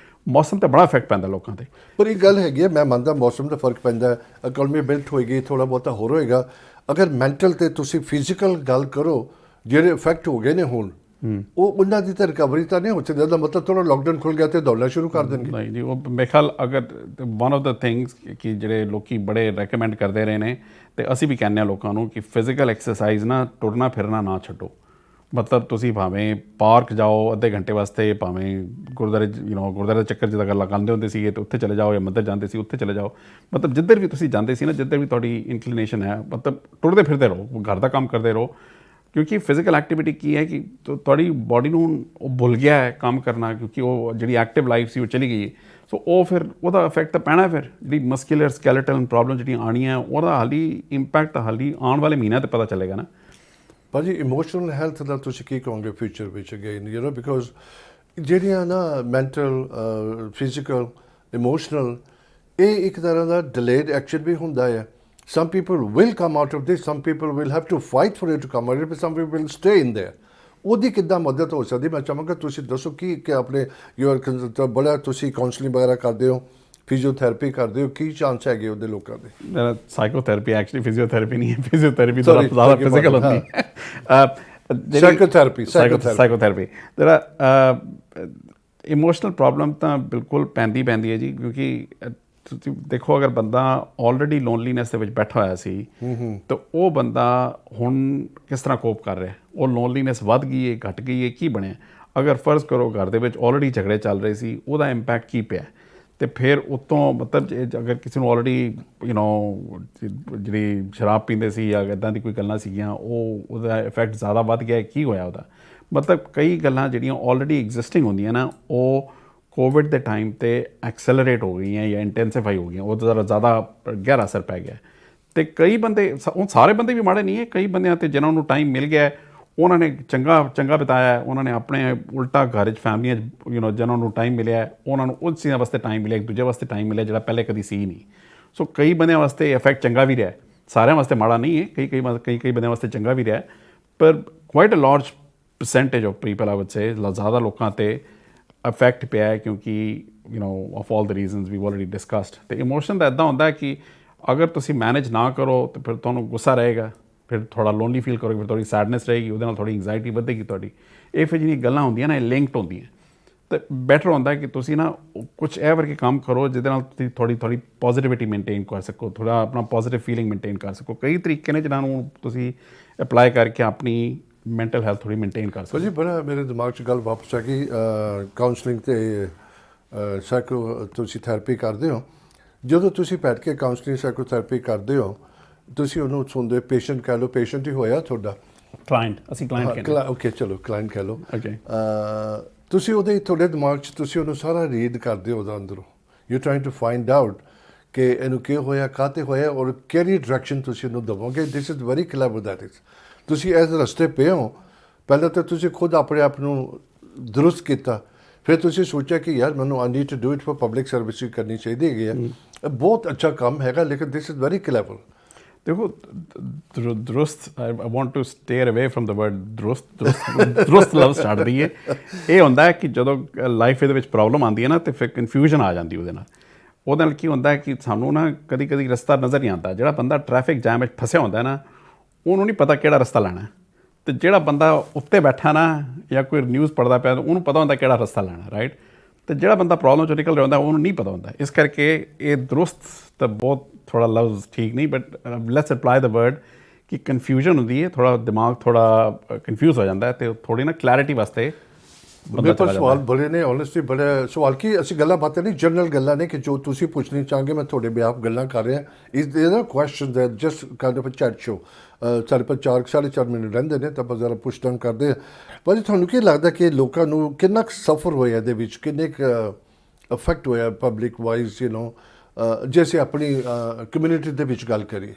ਮੌਸਮ ਤੇ ਬੜਾ ਇਫੈਕਟ ਪੈਂਦਾ ਲੋਕਾਂ ਤੇ ਪਰ ਇਹ ਗੱਲ ਹੈਗੀ ਹੈ ਮੈਂ ਮੰਨਦਾ ਮੌਸਮ ਦਾ ਫਰਕ ਪੈਂਦਾ ਹੈ ਇਕਨੋਮੀ ਬਿਲਟ ਹੋਏਗੀ ਥੋੜਾ ਬਹੁਤਾ ਹੋਰ ਹੋਏਗਾ ਅਗਰ ਮੈਂਟਲ ਤੇ ਤੁਸੀਂ ਫਿਜ਼ੀਕਲ ਗੱਲ ਕਰੋ ਜਿਹੜੇ ਇਫੈਕਟ ਹੋ ਗਏ ਨੇ ਹੁਣ ਉਹ ਉਹਨਾਂ ਦੀ ਤਾਂ ਰਿਕਵਰੀ ਤਾਂ ਨਹੀਂ ਹੋ ਸਕਦੀ ਇਹਦਾ ਮਤਲਬ ਥੋੜਾ ਲਾਕਡਾਊਨ ਖੁੱਲ ਗਿਆ ਤੇ ਦੌੜਨਾ ਸ਼ੁਰੂ ਕਰ ਦੇਣਗੇ ਨਹੀਂ ਜੀ ਉਹ ਮੇਰੇ ਖਿਆਲ ਅਗਰ ਵਨ ਆਫ ਦਾ ਥਿੰਗਸ ਕਿ ਜਿਹੜੇ ਲੋਕੀ ਬੜੇ ਰეკਮੈਂਡ ਕਰਦੇ ਰਹੇ ਨੇ ਤੇ ਅਸੀਂ ਵੀ ਕਹਿੰਦੇ ਹਾਂ ਲੋਕਾਂ ਨੂੰ ਕਿ ਫਿਜ਼ੀਕਲ ਐਕਸਰਸਾਈਜ਼ ਨਾ ਟੁਰਨਾ ਫਿਰਨਾ ਨਾ ਛੱਡੋ ਮਤਲਬ ਤੁਸੀਂ ਭਾਵੇਂ ਪਾਰਕ ਜਾਓ ਅੱਧੇ ਘੰਟੇ ਵਾਸਤੇ ਭਾਵੇਂ ਗੁਰਦੁਆਰੇ ਗੁਰਦੁਆਰੇ ਦੇ ਚੱਕਰ ਜਿੱਦਾਂ ਗੱਲਾਂ ਕਰਦੇ ਹੁੰਦੇ ਸੀਗੇ ਤੇ ਉੱਥੇ ਚਲੇ ਜਾਓ ਜਾਂ ਮੰਦਰ ਜਾਂਦੇ ਸੀ ਉੱਥੇ ਚਲੇ ਜਾਓ ਮਤਲਬ ਜਿੱਧਰ ਵੀ ਤੁਸੀਂ ਜਾਂਦੇ ਸੀ ਨਾ ਜਿੱਧਰ ਵੀ ਤੁਹਾਡੀ ਇਨਕਲੀਨੇਸ਼ਨ ਹੈ ਮਤਲਬ ਟੁਰਦੇ ਫਿਰਦੇ ਰਹੋ ਘਰ ਦਾ ਕੰਮ ਕਰਦੇ ਰਹੋ ਕਿਉਂਕਿ ਫਿਜ਼ੀਕਲ ਐਕਟੀਵਿਟੀ ਕੀ ਹੈ ਕਿ ਤੁਹਾਡੀ ਬਾਡੀ ਨੂੰ ਉਹ ਭੁੱਲ ਗਿਆ ਹੈ ਕੰਮ ਕਰਨਾ ਕਿਉਂਕਿ ਉਹ ਜਿਹੜੀ ਐਕਟਿਵ ਲਾਈਫ ਸੀ ਉਹ ਚਲੀ ਗਈ ਸੋ ਉਹ ਫਿਰ ਉਹਦਾ ਇਫੈਕਟ ਤਾਂ ਪੈਣਾ ਫਿਰ ਜਿਹੜੀ ਮਸਕੂਲਰ ਸਕੈਲੇਟਲ ਪ੍ਰੋਬਲਮ ਜਿਹੜੀਆਂ ਆਉਣੀਆਂ ਉਹਦਾ ਹਾਲੀ ਇੰਪੈਕਟ ਹਾਲੀ ਆਉਣ ਵਾਲੇ ਮਹੀਨਿਆਂ 'ਤੇ ਪਤਾ ਚੱਲੇਗਾ ਨਾ ਭਾਜੀ ਇਮੋਸ਼ਨਲ ਹੈਲਥ ਦਾ ਤੁਸੀਂ ਕੀ ਕਹੋਗੇ ਫਿਊਚਰ ਵਿੱਚ ਅਗੇਨ ਬਿਕੋਜ਼ ਜਿਹੜੀਆਂ ਨਾ ਮੈਂਟਲ ਫਿਜ਼ੀਕਲ ਇਮੋਸ਼ਨਲ ਇਹ ਇੱਕ ਤਰ੍ਹਾਂ ਦਾ ਡਿਲੇਡ ਐਕਸ਼ਨ ਵੀ ਹੁੰਦਾ ਹੈ some people will come out of this some people will have to fight for it to come out of it some people will stay in there ਉਹਦੀ ਕਿੱਦਾਂ ਮਦਦ ਹੋ ਸਕਦੀ ਮੈਂ ਚਾਹਾਂਗਾ ਤੁਸੀਂ ਦੱਸੋ ਕਿ ਆਪਣੇ ਯੂਰ ਬੜਾ ਤੁਸੀਂ ਕਾਉਂਸਲਿੰਗ ਵਗੈਰਾ ਕਰਦੇ ਹੋ ਫਿਜ਼ੀਓਥੈਰੇਪੀ ਕਰਦੇ ਹੋ ਕੀ ਚਾਂਸ ਹੈਗੇ ਉਹਦੇ ਲੋਕਾਂ ਦੇ ਸਾਈਕੋਥੈਰੇਪੀ ਐਕਚੁਅਲੀ ਫਿਜ਼ੀਓਥੈਰੇਪੀ ਨਹੀਂ ਹੈ ਫਿਜ਼ੀਓਥੈਰੇਪੀ ਜ਼ਿਆਦਾ ਫਿਜ਼ੀਕਲ ਹੁੰਦੀ ਹੈ ਸਾਈਕੋਥੈਰੇਪੀ ਜਿਹੜਾ ਇਮੋਸ਼ਨਲ ਪ੍ਰੋਬਲਮ ਤਾਂ ਬਿਲਕੁਲ ਪੈਂਦੀ ਹੈ ਜੀ ਕਿਉਂਕਿ ਤੁਸੀਂ ਦੇਖੋ ਅਗਰ ਬੰਦਾ ਆਲਰੇਡੀ ਲੋਨਲੀਨੈਸ ਦੇ ਵਿੱਚ ਬੈਠਾ ਹੋਇਆ ਸੀ ਤਾਂ ਉਹ ਬੰਦਾ ਹੁਣ ਕਿਸ ਤਰ੍ਹਾਂ ਕੋਪ ਕਰ ਰਿਹਾ ਉਹ ਲੋਨਲੀਨੈਸ ਵੱਧ ਗਈ ਹੈ ਘਟ ਗਈ ਹੈ ਕੀ ਬਣਿਆ ਅਗਰ ਫਰਜ਼ ਕਰੋ ਘਰ ਦੇ ਵਿੱਚ ਆਲਰੇਡੀ ਝਗੜੇ ਚੱਲ ਰਹੇ ਸੀ ਉਹਦਾ ਇੰਪੈਕਟ ਕੀ ਪਿਆ ਤੇ ਫਿਰ ਉਤੋਂ ਮਤਲਬ ਅਗਰ ਕਿਸੇ ਨੂੰ ਆਲਰੇਡੀ ਜਿਹੜੀ ਸ਼ਰਾਬ ਪੀਂਦੇ ਸੀ ਜਾਂ ਇੱਦਾਂ ਦੀ ਕੋਈ ਗੱਲਾਂ ਸੀਗੀਆਂ ਉਹਦਾ ਇਫੈਕਟ ਜ਼ਿਆਦਾ ਵੱਧ ਗਿਆ ਕੀ ਹੋਇਆ ਉਹਦਾ ਮਤਲਬ ਕਈ ਗੱਲਾਂ ਜਿਹੜੀਆਂ ਆਲਰੇਡੀ ਐਗਜ਼ਿਸਟਿੰਗ ਹੁੰਦੀਆਂ ਨਾ ਉਹ ਕੋਵਿਡ ਦੇ ਟਾਈਮ 'ਤੇ ਐਕਸੈਲਰੇਟ ਹੋ ਗਈਆਂ ਜਾਂ ਇੰਟੈਂਸੀਫਾਈ ਹੋ ਗਈਆਂ ਉਹ ਜ਼ਿਆਦਾ ਗਹਿਰਾ ਅਸਰ ਪੈ ਗਿਆ ਅਤੇ ਕਈ ਬੰਦੇ ਉਹ ਸਾਰੇ ਬੰਦੇ ਵੀ ਮਾੜੇ ਨਹੀਂ ਹੈ ਕਈ ਬੰਦਿਆਂ 'ਤੇ ਜਿਨ੍ਹਾਂ ਨੂੰ ਟਾਈਮ ਮਿਲ ਗਿਆ ਉਹਨਾਂ ਨੇ ਚੰਗਾ ਬਿਤਾਇਆ ਉਹਨਾਂ ਨੇ ਆਪਣੇ ਉਲਟਾ ਘਰ 'ਚ ਫੈਮਲੀਆਂ 'ਚ ਜਿਨ੍ਹਾਂ ਨੂੰ ਟਾਈਮ ਮਿਲਿਆ ਉਹਨਾਂ ਨੂੰ ਉਸ ਚੀਜ਼ਾਂ ਵਾਸਤੇ ਟਾਈਮ ਮਿਲਿਆ ਇੱਕ ਦੂਜੇ ਵਾਸਤੇ ਟਾਈਮ ਮਿਲਿਆ ਜਿਹੜਾ ਪਹਿਲੇ ਕਦੀ ਸੀ ਨਹੀਂ ਸੋ ਕਈ ਬੰਦਿਆਂ ਵਾਸਤੇ ਇਫੈਕਟ ਚੰਗਾ ਵੀ ਰਿਹਾ ਸਾਰਿਆਂ ਵਾਸਤੇ ਮਾੜਾ ਨਹੀਂ ਹੈ ਕਈ ਬੰਦਿਆਂ ਵਾਸਤੇ ਚੰਗਾ ਵੀ ਰਿਹਾ ਪਰ quite a large percentage of people I would say ਜ਼ਿਆਦਾ ਲੋਕਾਂ 'ਤੇ ਇਫੈਕਟ ਪਿਆ ਹੈ ਕਿਉਂਕਿ of all the reasons we already discussed ਅਤੇ ਇਮੋਸ਼ਨ ਦਾ ਇੱਦਾਂ ਹੁੰਦਾ ਕਿ ਅਗਰ ਤੁਸੀਂ ਮੈਨੇਜ ਨਾ ਕਰੋ ਤਾਂ ਫਿਰ ਤੁਹਾਨੂੰ ਗੁੱਸਾ ਰਹੇਗਾ ਫਿਰ ਥੋੜ੍ਹਾ ਲੋਨਲੀ ਫੀਲ ਕਰੋਗੇ ਫਿਰ ਥੋੜ੍ਹੀ ਸੈਡਨੈਸ ਰਹੇਗੀ ਉਹਦੇ ਨਾਲ ਥੋੜ੍ਹੀ ਐਂਗਜ਼ਾਇਟੀ ਵਧੇਗੀ ਤੁਹਾਡੀ ਇਹ ਫਿਰ ਜਿਹੜੀਆਂ ਗੱਲਾਂ ਹੁੰਦੀਆਂ ਨਾ ਇਹ ਲਿੰਕਡ ਹੁੰਦੀਆਂ ਤਾਂ ਬੈਟਰ ਹੁੰਦਾ ਕਿ ਤੁਸੀਂ ਨਾ ਕੁਛ ਇਹ ਵਰਗੇ ਕੰਮ ਕਰੋ ਜਿਹਦੇ ਨਾਲ ਤੁਸੀਂ ਥੋੜ੍ਹੀ ਪੋਜ਼ੀਟਿਵਿਟੀ ਮੇਨਟੇਨ ਕਰ ਸਕੋ ਥੋੜ੍ਹਾ ਆਪਣਾ ਪੋਜ਼ੀਟਿਵ ਫੀਲਿੰਗ ਮੇਨਟੇਨ ਕਰ ਸਕੋ ਕਈ ਤਰੀਕੇ ਨੇ ਜਿਹਨਾਂ ਨੂੰ ਤੁਸੀਂ ਅਪਲਾਈ ਕਰਕੇ ਆਪਣੀ ਮੈਂਟਲ ਹੈਲਥ ਥੋੜ੍ਹੀ ਮੇਨਟੇਨ ਕਰ ਸਕਦੇ ਜੀ ਬੜਾ ਮੇਰੇ ਦਿਮਾਗ 'ਚ ਗੱਲ ਵਾਪਸ ਆ ਗਈ ਕਾਉਂਸਲਿੰਗ ਅਤੇ ਤੁਸੀਂ ਥੈਰੇਪੀ ਕਰਦੇ ਹੋ ਜਦੋਂ ਤੁਸੀਂ ਬੈਠ ਕੇ ਕਾਉਂਸਲਿੰਗ ਸਾਈਕੋਥੈਰੇਪੀ ਕਰਦੇ ਹੋ ਤੁਸੀਂ ਉਹਨੂੰ ਸੁਣਦੇ ਪੇਸ਼ੈਂਟ ਕਹਿ ਲਓ ਪੇਸ਼ੈਂਟ ਹੀ ਹੋਇਆ ਤੁਹਾਡਾ ਕਲਾਇੰਟ ਅਸੀਂ ਕਲਾਇੰਟ ਓਕੇ ਚਲੋ ਕਲਾਇੰਟ ਕਹਿ ਲਓ ਤੁਸੀਂ ਉਹਦੇ ਤੁਹਾਡੇ ਦਿਮਾਗ 'ਚ ਤੁਸੀਂ ਉਹਨੂੰ ਸਾਰਾ ਰੀਡ ਕਰਦੇ ਹੋ ਉਹਦਾ ਅੰਦਰੋਂ you trying to find out ਕਿ ਇਹਨੂੰ ਕੀ ਹੋਇਆ ਕਾਹਤੇ ਹੋਇਆ ਔਰ ਕਿਹੜੀ ਡਾਇਰੈਕਸ਼ਨ ਤੁਸੀਂ ਉਹਨੂੰ ਦੇਵੋਗੇ this is very clever that is ਤੁਸੀਂ ਇਸ ਰਸਤੇ ਪਏ ਹੋ ਪਹਿਲਾਂ ਤਾਂ ਤੁਸੀਂ ਖੁਦ ਆਪਣੇ ਆਪ ਨੂੰ ਦਰੁਸਤ ਕੀਤਾ ਫਿਰ ਤੁਸੀਂ ਸੋਚਿਆ ਕਿ ਯਾਰ ਮੈਨੂੰ I need to do it for public service ਹੀ ਕਰਨੀ ਚਾਹੀਦੀ ਹੈਗੀ ਹੈ ਬਹੁਤ ਅੱਛਾ ਕੰਮ ਹੈਗਾ ਲੇਕਿਨ ਦਿਸ ਇਜ਼ ਵੈਰੀ ਕਲੈਵਰ ਦੇਖੋ ਦਰੁਸਤ I want to steer away from the word ਦਰੁਸਤ ਲਫ਼ਜ਼ ਛੱਡ ਦਈਏ ਇਹ ਹੁੰਦਾ ਹੈ ਕਿ ਜਦੋਂ ਲਾਈਫ ਦੇ ਵਿੱਚ ਪ੍ਰੋਬਲਮ ਆਉਂਦੀ ਹੈ ਨਾ ਅਤੇ ਫਿਰ ਕਨਫਿਊਜ਼ਨ ਆ ਜਾਂਦੀ ਉਹਦੇ ਨਾਲ ਕੀ ਹੁੰਦਾ ਹੈ ਕਿ ਸਾਨੂੰ ਨਾ ਕਦੀ ਰਸਤਾ ਨਜ਼ਰ ਨਹੀਂ ਆਉਂਦਾ ਜਿਹੜਾ ਬੰਦਾ ਟ੍ਰੈਫਿਕ ਜੈਮ ਵਿੱਚ ਫਸਿਆ ਹੁੰਦਾ ਨਾ ਉਹਨੂੰ ਨਹੀਂ ਪਤਾ ਕਿਹੜਾ ਰਸਤਾ ਲੈਣਾ ਅਤੇ ਜਿਹੜਾ ਬੰਦਾ ਉੱਤੇ ਬੈਠਾ ਨਾ ਜਾਂ ਕੋਈ ਨਿਊਜ਼ ਪੜ੍ਹਦਾ ਪਿਆ ਉਹਨੂੰ ਪਤਾ ਹੁੰਦਾ ਕਿਹੜਾ ਰਸਤਾ ਲੈਣਾ ਰਾਈਟ ਅਤੇ ਜਿਹੜਾ ਬੰਦਾ ਪ੍ਰੋਬਲਮ 'ਚੋਂ ਨਿਕਲ ਰਿਹਾ ਹੁੰਦਾ ਉਹਨੂੰ ਨਹੀਂ ਪਤਾ ਹੁੰਦਾ ਇਸ ਕਰਕੇ ਇਹ ਦਰੁਸਤ ਤਾਂ ਬਹੁਤ ਥੋੜ੍ਹਾ ਲਫ਼ਜ਼ ਠੀਕ ਨਹੀਂ but let's apply the word ਕਿ ਕਨਫਿਊਜ਼ਨ ਹੁੰਦੀ ਹੈ, ਥੋੜਾ ਦਿਮਾਗ ਥੋੜਾ ਕਨਫਿਊਜ਼ ਹੋ ਜਾਂਦਾ ਹੈ ਤੇ ਥੋੜੀ ਨਾ ਕਲੈਰਿਟੀ ਵਾਸਤੇ ਮੇਰੇ ਕੋਲ ਸਵਾਲ ਬੜੇ ਨੇ ਓਨੈਸਟਲੀ ਬੜੇ ਸਵਾਲ ਕੀ ਅਸੀਂ ਗੱਲਾਂ ਬਾਤਾਂ ਨਹੀਂ ਜਨਰਲ ਗੱਲਾਂ ਨੇ ਕਿ ਜੋ ਤੁਸੀਂ ਪੁੱਛਣੀ ਚਾਹਾਂਗੇ ਮੈਂ ਤੁਹਾਡੇ ਬਿਆਪ ਗੱਲਾਂ ਕਰ ਰਿਹਾ ਇਸ ਦੇ ਨਾ question that just kind of a chat show ਸਾਡੇ ਕੋਲ 4.5 ਮਿੰਟ ਰਹਿੰਦੇ ਨੇ ਤਾਂ ਆਪਾਂ ਜ਼ਰਾ ਪੁੱਛਤਾਂ ਕਰਦੇ ਹਾਂ ਭਾਜੀ ਤੁਹਾਨੂੰ ਕੀ ਲੱਗਦਾ ਕਿ ਲੋਕਾਂ ਨੂੰ ਕਿੰਨਾ ਕੁ ਸਫਰ ਹੋਇਆ ਇਹਦੇ ਵਿੱਚ ਕਿੰਨੇ ਕੁ ਇਫੈਕਟ ਹੋਇਆ ਪਬਲਿਕ ਵਾਈਜ਼ ਜੇ ਅਸੀਂ ਆਪਣੀ ਕਮਿਊਨਿਟੀ ਦੇ ਵਿੱਚ ਗੱਲ ਕਰੀਏ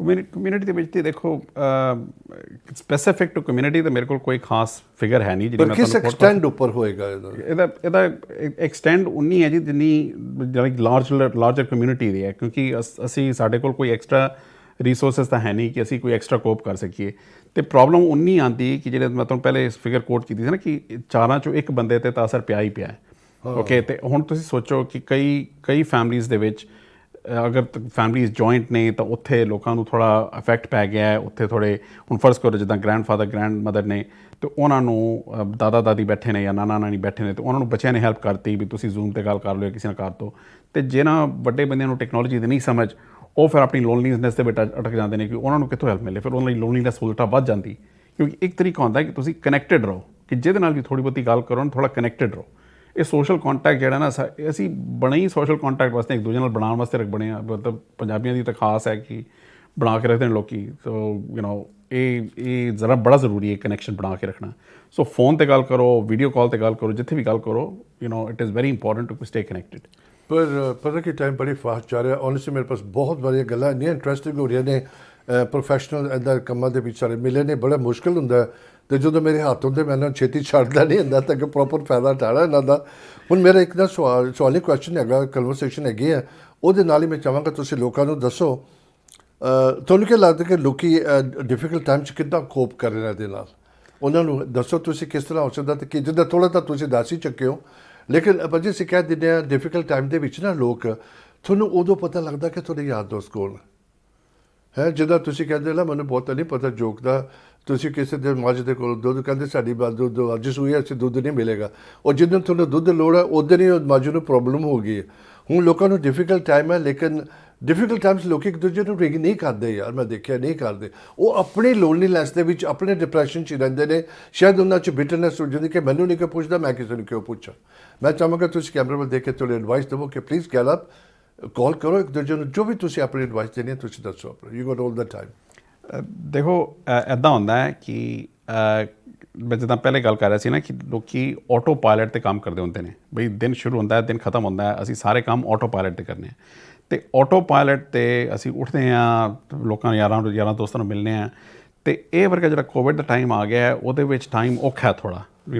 ਕਮਿਊਨਿਟੀ ਦੇ ਵਿੱਚ ਤੇ ਦੇਖੋ ਸਪੈਸੀਫਿਕ ਟੂ ਕਮਿਊਨਿਟੀ ਤੇ ਮੇਰੇ ਕੋਲ ਕੋਈ ਖਾਸ ਫਿਗਰ ਹੈ ਨਹੀਂ ਪਰ ਕਿਸ ਐਕਸਟੈਂਡ ਉੱਪਰ ਹੋਏਗਾ ਇਹਦਾ ਐਕਸਟੈਂਡ ਉਨੀ ਹੈ ਜੀ ਜਿੰਨੀ ਲਾਰਜਰ ਕਮਿਊਨਿਟੀ ਦੀ ਹੈ ਕਿਉਂਕਿ ਅਸੀਂ ਸਾਡੇ ਕੋਲ ਕੋਈ ਐਕਸਟਰਾ ਰਿਸੋਰਸਿਸ ਤਾਂ ਹੈ ਨਹੀਂ ਕਿ ਅਸੀਂ ਕੋਈ ਐਕਸਟਰਾ ਕੋਪ ਕਰ ਸਕੀਏ ਤੇ ਪ੍ਰੋਬਲਮ ਉਨੀ ਆਉਂਦੀ ਕਿ ਜਿਹੜੇ ਮੈਂ ਤੁਹਾਨੂੰ ਪਹਿਲੇ ਫਿਗਰ ਕੋਟ ਕੀਤੀ ਸੀ ਨਾ ਕਿ 4 ਚੋਂ 1 ਬੰਦੇ ਤੇ ਤਾਂ ਅਸਰ ਪਿਆ ਹੀ ਪਿਆ ਹੈ ਓਕੇ ਤੇ ਹੁਣ ਤੁਸੀਂ ਸੋਚੋ ਕਿ ਕਈ ਫੈਮਲੀਜ਼ ਦੇ ਵਿੱਚ ਅਗਰ ਫੈਮਲੀਜ਼ ਜੁਆਇੰਟ ਨੇ ਤਾਂ ਉੱਥੇ ਲੋਕਾਂ ਨੂੰ ਥੋੜ੍ਹਾ ਇਫੈਕਟ ਪੈ ਗਿਆ ਹੈ ਉੱਥੇ ਥੋੜ੍ਹੇ ਹੁਣ ਫਰਜ਼ ਕਰੋ ਜਿੱਦਾਂ ਗ੍ਰੈਂਡਫਾਦਰ ਗ੍ਰੈਂਡਮਦਰ ਨੇ ਅਤੇ ਉਹਨਾਂ ਨੂੰ ਦਾਦਾ ਦਾਦੀ ਬੈਠੇ ਨੇ ਜਾਂ ਨਾਨਾ ਨਾਨੀ ਬੈਠੇ ਨੇ ਅਤੇ ਉਹਨਾਂ ਨੂੰ ਬੱਚਿਆਂ ਨੇ ਹੈਲਪ ਕਰਤੀ ਵੀ ਤੁਸੀਂ ਜ਼ੂਮ 'ਤੇ ਗੱਲ ਕਰ ਲਿਓ ਕਿਸੇ ਨਾਲ ਕਰ ਦਿਓ ਅਤੇ ਜਿਹਨਾਂ ਵੱਡੇ ਬੰਦਿਆਂ ਨੂੰ ਟੈਕਨੋਲੋਜੀ ਦੀ ਨਹੀਂ ਸਮਝ ਉਹ ਫਿਰ ਆਪਣੀ ਲੋਨਲੀਨੈਸ ਦੇ ਵਿੱਚ ਅਟਕ ਜਾਂਦੇ ਨੇ ਕਿ ਉਹਨਾਂ ਨੂੰ ਕਿੱਥੋਂ ਹੈਲਪ ਮਿਲੇ ਫਿਰ ਉਹਨਾਂ ਲਈ ਲੋਨਲੀਨੈਸ ਉਲਟਾ ਵੱਧ ਜਾਂਦੀ ਕਿਉਂਕਿ ਇੱਕ ਤਰੀਕਾ ਹੁੰਦਾ ਕਿ ਤੁਸੀਂ ਕਨੈਕਟਡ ਰਹੋ ਕਿ ਜਿਹਦੇ ਨਾਲ ਵੀ ਥੋੜ੍ਹੀ ਬਹੁਤੀ ਗੱਲ ਕਰੋ ਥੋੜ੍ਹਾ ਕਨੈਕਟਡ ਰਹੋ ਇਹ ਸੋਸ਼ਲ ਕੰਟੈਕਟ ਜਿਹੜਾ ਨਾ ਅਸੀਂ ਬਣੇ ਹੀ ਸੋਸ਼ਲ ਕੰਟੈਕਟ ਵਾਸਤੇ ਇੱਕ ਦੂਜੇ ਨਾਲ ਬਣਾਉਣ ਵਾਸਤੇ ਬਣੇ ਆ ਮਤਲਬ ਪੰਜਾਬੀਆਂ ਦੀ ਤਾਂ ਖਾਸ ਹੈ ਕਿ ਬਣਾ ਕੇ ਰੱਖਦੇ ਨੇ ਲੋਕੀ ਸੋ ਇਹ ਜ਼ਰਾ ਬੜਾ ਜ਼ਰੂਰੀ ਹੈ ਕਨੈਕਸ਼ਨ ਬਣਾ ਕੇ ਰੱਖਣਾ ਸੋ ਫੋਨ 'ਤੇ ਗੱਲ ਕਰੋ ਵੀਡੀਓ ਕਾਲ 'ਤੇ ਗੱਲ ਕਰੋ ਜਿੱਥੇ ਵੀ ਗੱਲ ਕਰੋ it is very important to stay connected ਪਰ ਪਤਾ ਕਿ ਟਾਈਮ ਬੜੀ ਫਾਸਟ ਜਾ ਰਿਹਾ ਓਨੈਸਟਲੀ ਮੇਰੇ ਪਾਸ ਬਹੁਤ ਵਧੀਆ ਗੱਲਾਂ ਇੰਨੀਆਂ ਇੰਟਰਸਟਿੰਗ ਹੋ ਰਹੀਆਂ ਨੇ ਪ੍ਰੋਫੈਸ਼ਨਲ ਇੱਦਾਂ ਕੰਮਾਂ ਦੇ ਵਿੱਚ ਸਾਰੇ ਮਿਲੇ ਨੇ ਬੜਾ ਮੁਸ਼ਕਿਲ ਹੁੰਦਾ ਅਤੇ ਜਦੋਂ ਮੇਰੇ ਹੱਥ ਹੁੰਦੇ ਮੈਂ ਇਹਨਾਂ ਨੂੰ ਛੇਤੀ ਛੱਡਦਾ ਨਹੀਂ ਹੁੰਦਾ ਤਾਂ ਕਿ ਪ੍ਰੋਪਰ ਫਾਇਦਾ ਉਠਾਉਣਾ ਇਹਨਾਂ ਦਾ ਹੁਣ ਮੇਰਾ ਇੱਕ ਨਾ ਸਵਾਲੀ ਕੁਐਸਚਨ ਹੈਗਾ ਕਨਵਰਸੇਸ਼ਨ ਹੈਗੀ ਹੈ ਉਹਦੇ ਨਾਲ ਹੀ ਮੈਂ ਚਾਹਾਂਗਾ ਤੁਸੀਂ ਲੋਕਾਂ ਨੂੰ ਦੱਸੋ ਤੁਹਾਨੂੰ ਕੀ ਲੱਗਦਾ ਕਿ ਲੋਕੀ ਡਿਫਿਕਲਟ ਟਾਈਮ 'ਚ ਕਿੱਦਾਂ ਕੋਪ ਕਰ ਰਹੇ ਨੇ ਇਹਦੇ ਨਾਲ ਉਹਨਾਂ ਨੂੰ ਦੱਸੋ ਤੁਸੀਂ ਕਿਸ ਤਰ੍ਹਾਂ ਹੋ ਸਕਦਾ ਅਤੇ ਕਿ ਜਿੱਦਾਂ ਥੋੜ੍ਹਾ ਤਾਂ ਤੁਸੀਂ ਦੱਸ ਹੀ ਚੁੱਕੇ ਹੋ ਲੇਕਿਨ ਭਾਜੀ ਅਸੀਂ ਕਹਿ ਦਿੰਦੇ ਹਾਂ ਡਿਫਿਕਲਟ ਟਾਈਮ ਦੇ ਵਿੱਚ ਨਾ ਲੋਕ ਤੁਹਾਨੂੰ ਉਦੋਂ ਪਤਾ ਲੱਗਦਾ ਕਿ ਤੁਹਾਡੇ ਯਾਰ ਦੋਸਤ ਕੋਲ ਹੈ ਜਿੱਦਾਂ ਤੁਸੀਂ ਕਹਿੰਦੇ ਨਾ ਮੈਨੂੰ ਬਹੁਤ ਨਹੀਂ ਪਤਾ ਜੋਕ ਦਾ ਤੁਸੀਂ ਕਿਸੇ ਦੇ ਮੱਝ ਦੇ ਕੋਲ ਦੁੱਧ ਕਹਿੰਦੇ ਸਾਡੀ ਦੁੱਧ ਅੱਜ ਸੂਈ ਅਸੀਂ ਦੁੱਧ ਨਹੀਂ ਮਿਲੇਗਾ ਉਹ ਜਿੱਦਣ ਤੁਹਾਨੂੰ ਦੁੱਧ ਲੋੜ ਹੈ ਉਦੋਂ ਹੀ ਮੱਝ ਨੂੰ ਪ੍ਰੋਬਲਮ ਹੋ ਗਈ ਹੈ ਹੁਣ ਲੋਕਾਂ ਨੂੰ ਡਿਫਿਕਲਟ ਟਾਈਮ ਹੈ ਲੇਕਿਨ ਡਿਫਿਕਲਟ ਟਾਈਮਸ ਲੋਕ ਇੱਕ ਦੂਜੇ ਨੂੰ ਰਿੰਗ ਨਹੀਂ ਕਰਦੇ ਯਾਰ ਮੈਂ ਦੇਖਿਆ ਨਹੀਂ ਕਰਦੇ ਉਹ ਆਪਣੀ ਲੋਨਲੀਨੈਸ ਦੇ ਵਿੱਚ ਆਪਣੇ ਡਿਪਰੈਸ਼ਨ 'ਚ ਰਹਿੰਦੇ ਨੇ ਸ਼ਾਇਦ ਉਹਨਾਂ 'ਚ ਬਿਟਰਨੈਸ ਹੋ ਜਾਂਦੀ ਕਿ ਮੈਨੂੰ ਨਹੀਂ ਕੋਈ ਪੁੱਛਦਾ ਮੈਂ ਕਿਸੇ ਨੂੰ ਕਿਉਂ ਪੁੱਛਾਂ ਮੈਂ ਚਾਹਾਂਗਾ ਤੁਸੀਂ ਕੈਮਰੇ ਵੱਲ ਦੇਖ ਕੇ ਥੋੜ੍ਹੀ ਐਡਵਾਈਸ ਦੇਵੋ ਕਿ ਪਲੀਜ਼ ਗੈਟ ਅਪ ਕਾਲ ਕਰੋ ਇੱਕ ਦੂਜੇ ਨੂੰ ਜੋ ਵੀ ਤੁਸੀਂ ਆਪਣੀ ਐਡਵਾਈਸ ਦੇਣੀ ਹੈ ਤੁਸੀਂ ਦੱਸੋ ਆਪਣਾ you got all the time ਦੇਖੋ ਇੱਦਾਂ ਹੁੰਦਾ ਹੈ ਕਿ ਮੈਂ ਜਿੱਦਾਂ ਪਹਿਲੇ ਗੱਲ ਕਰ ਰਿਹਾ ਸੀ ਨਾ ਕਿ ਲੋਕੀ ਆਟੋ ਪਾਇਲਟ 'ਤੇ ਕੰਮ ਕਰਦੇ ਹੁੰਦੇ ਨੇ ਬਈ ਦਿਨ ਸ਼ੁਰੂ ਹੁੰਦਾ ਹੈ ਦਿਨ ਖਤਮ ਹੁੰਦਾ ਹੈ ਅਸੀਂ ਸਾਰੇ ਕੰਮ ਆਟੋ ਪਾਇਲਟ 'ਤੇ ਕਰਨੇ ਆ ਅਤੇ ਆਟੋ ਪਾਇਲਟ 'ਤੇ ਅਸੀਂ ਉੱਠਦੇ ਹਾਂ ਲੋਕਾਂ ਯਾਰਾਂ ਦੋਸਤਾਂ ਨੂੰ ਮਿਲਦੇ ਹਾਂ ਅਤੇ ਇਹ ਵਰਗਾ ਜਿਹੜਾ ਕੋਵਿਡ ਦਾ ਟਾਈਮ ਆ ਗਿਆ ਉਹਦੇ ਵਿੱਚ ਟਾਈਮ ਔਖਾ ਥੋੜ੍ਹਾ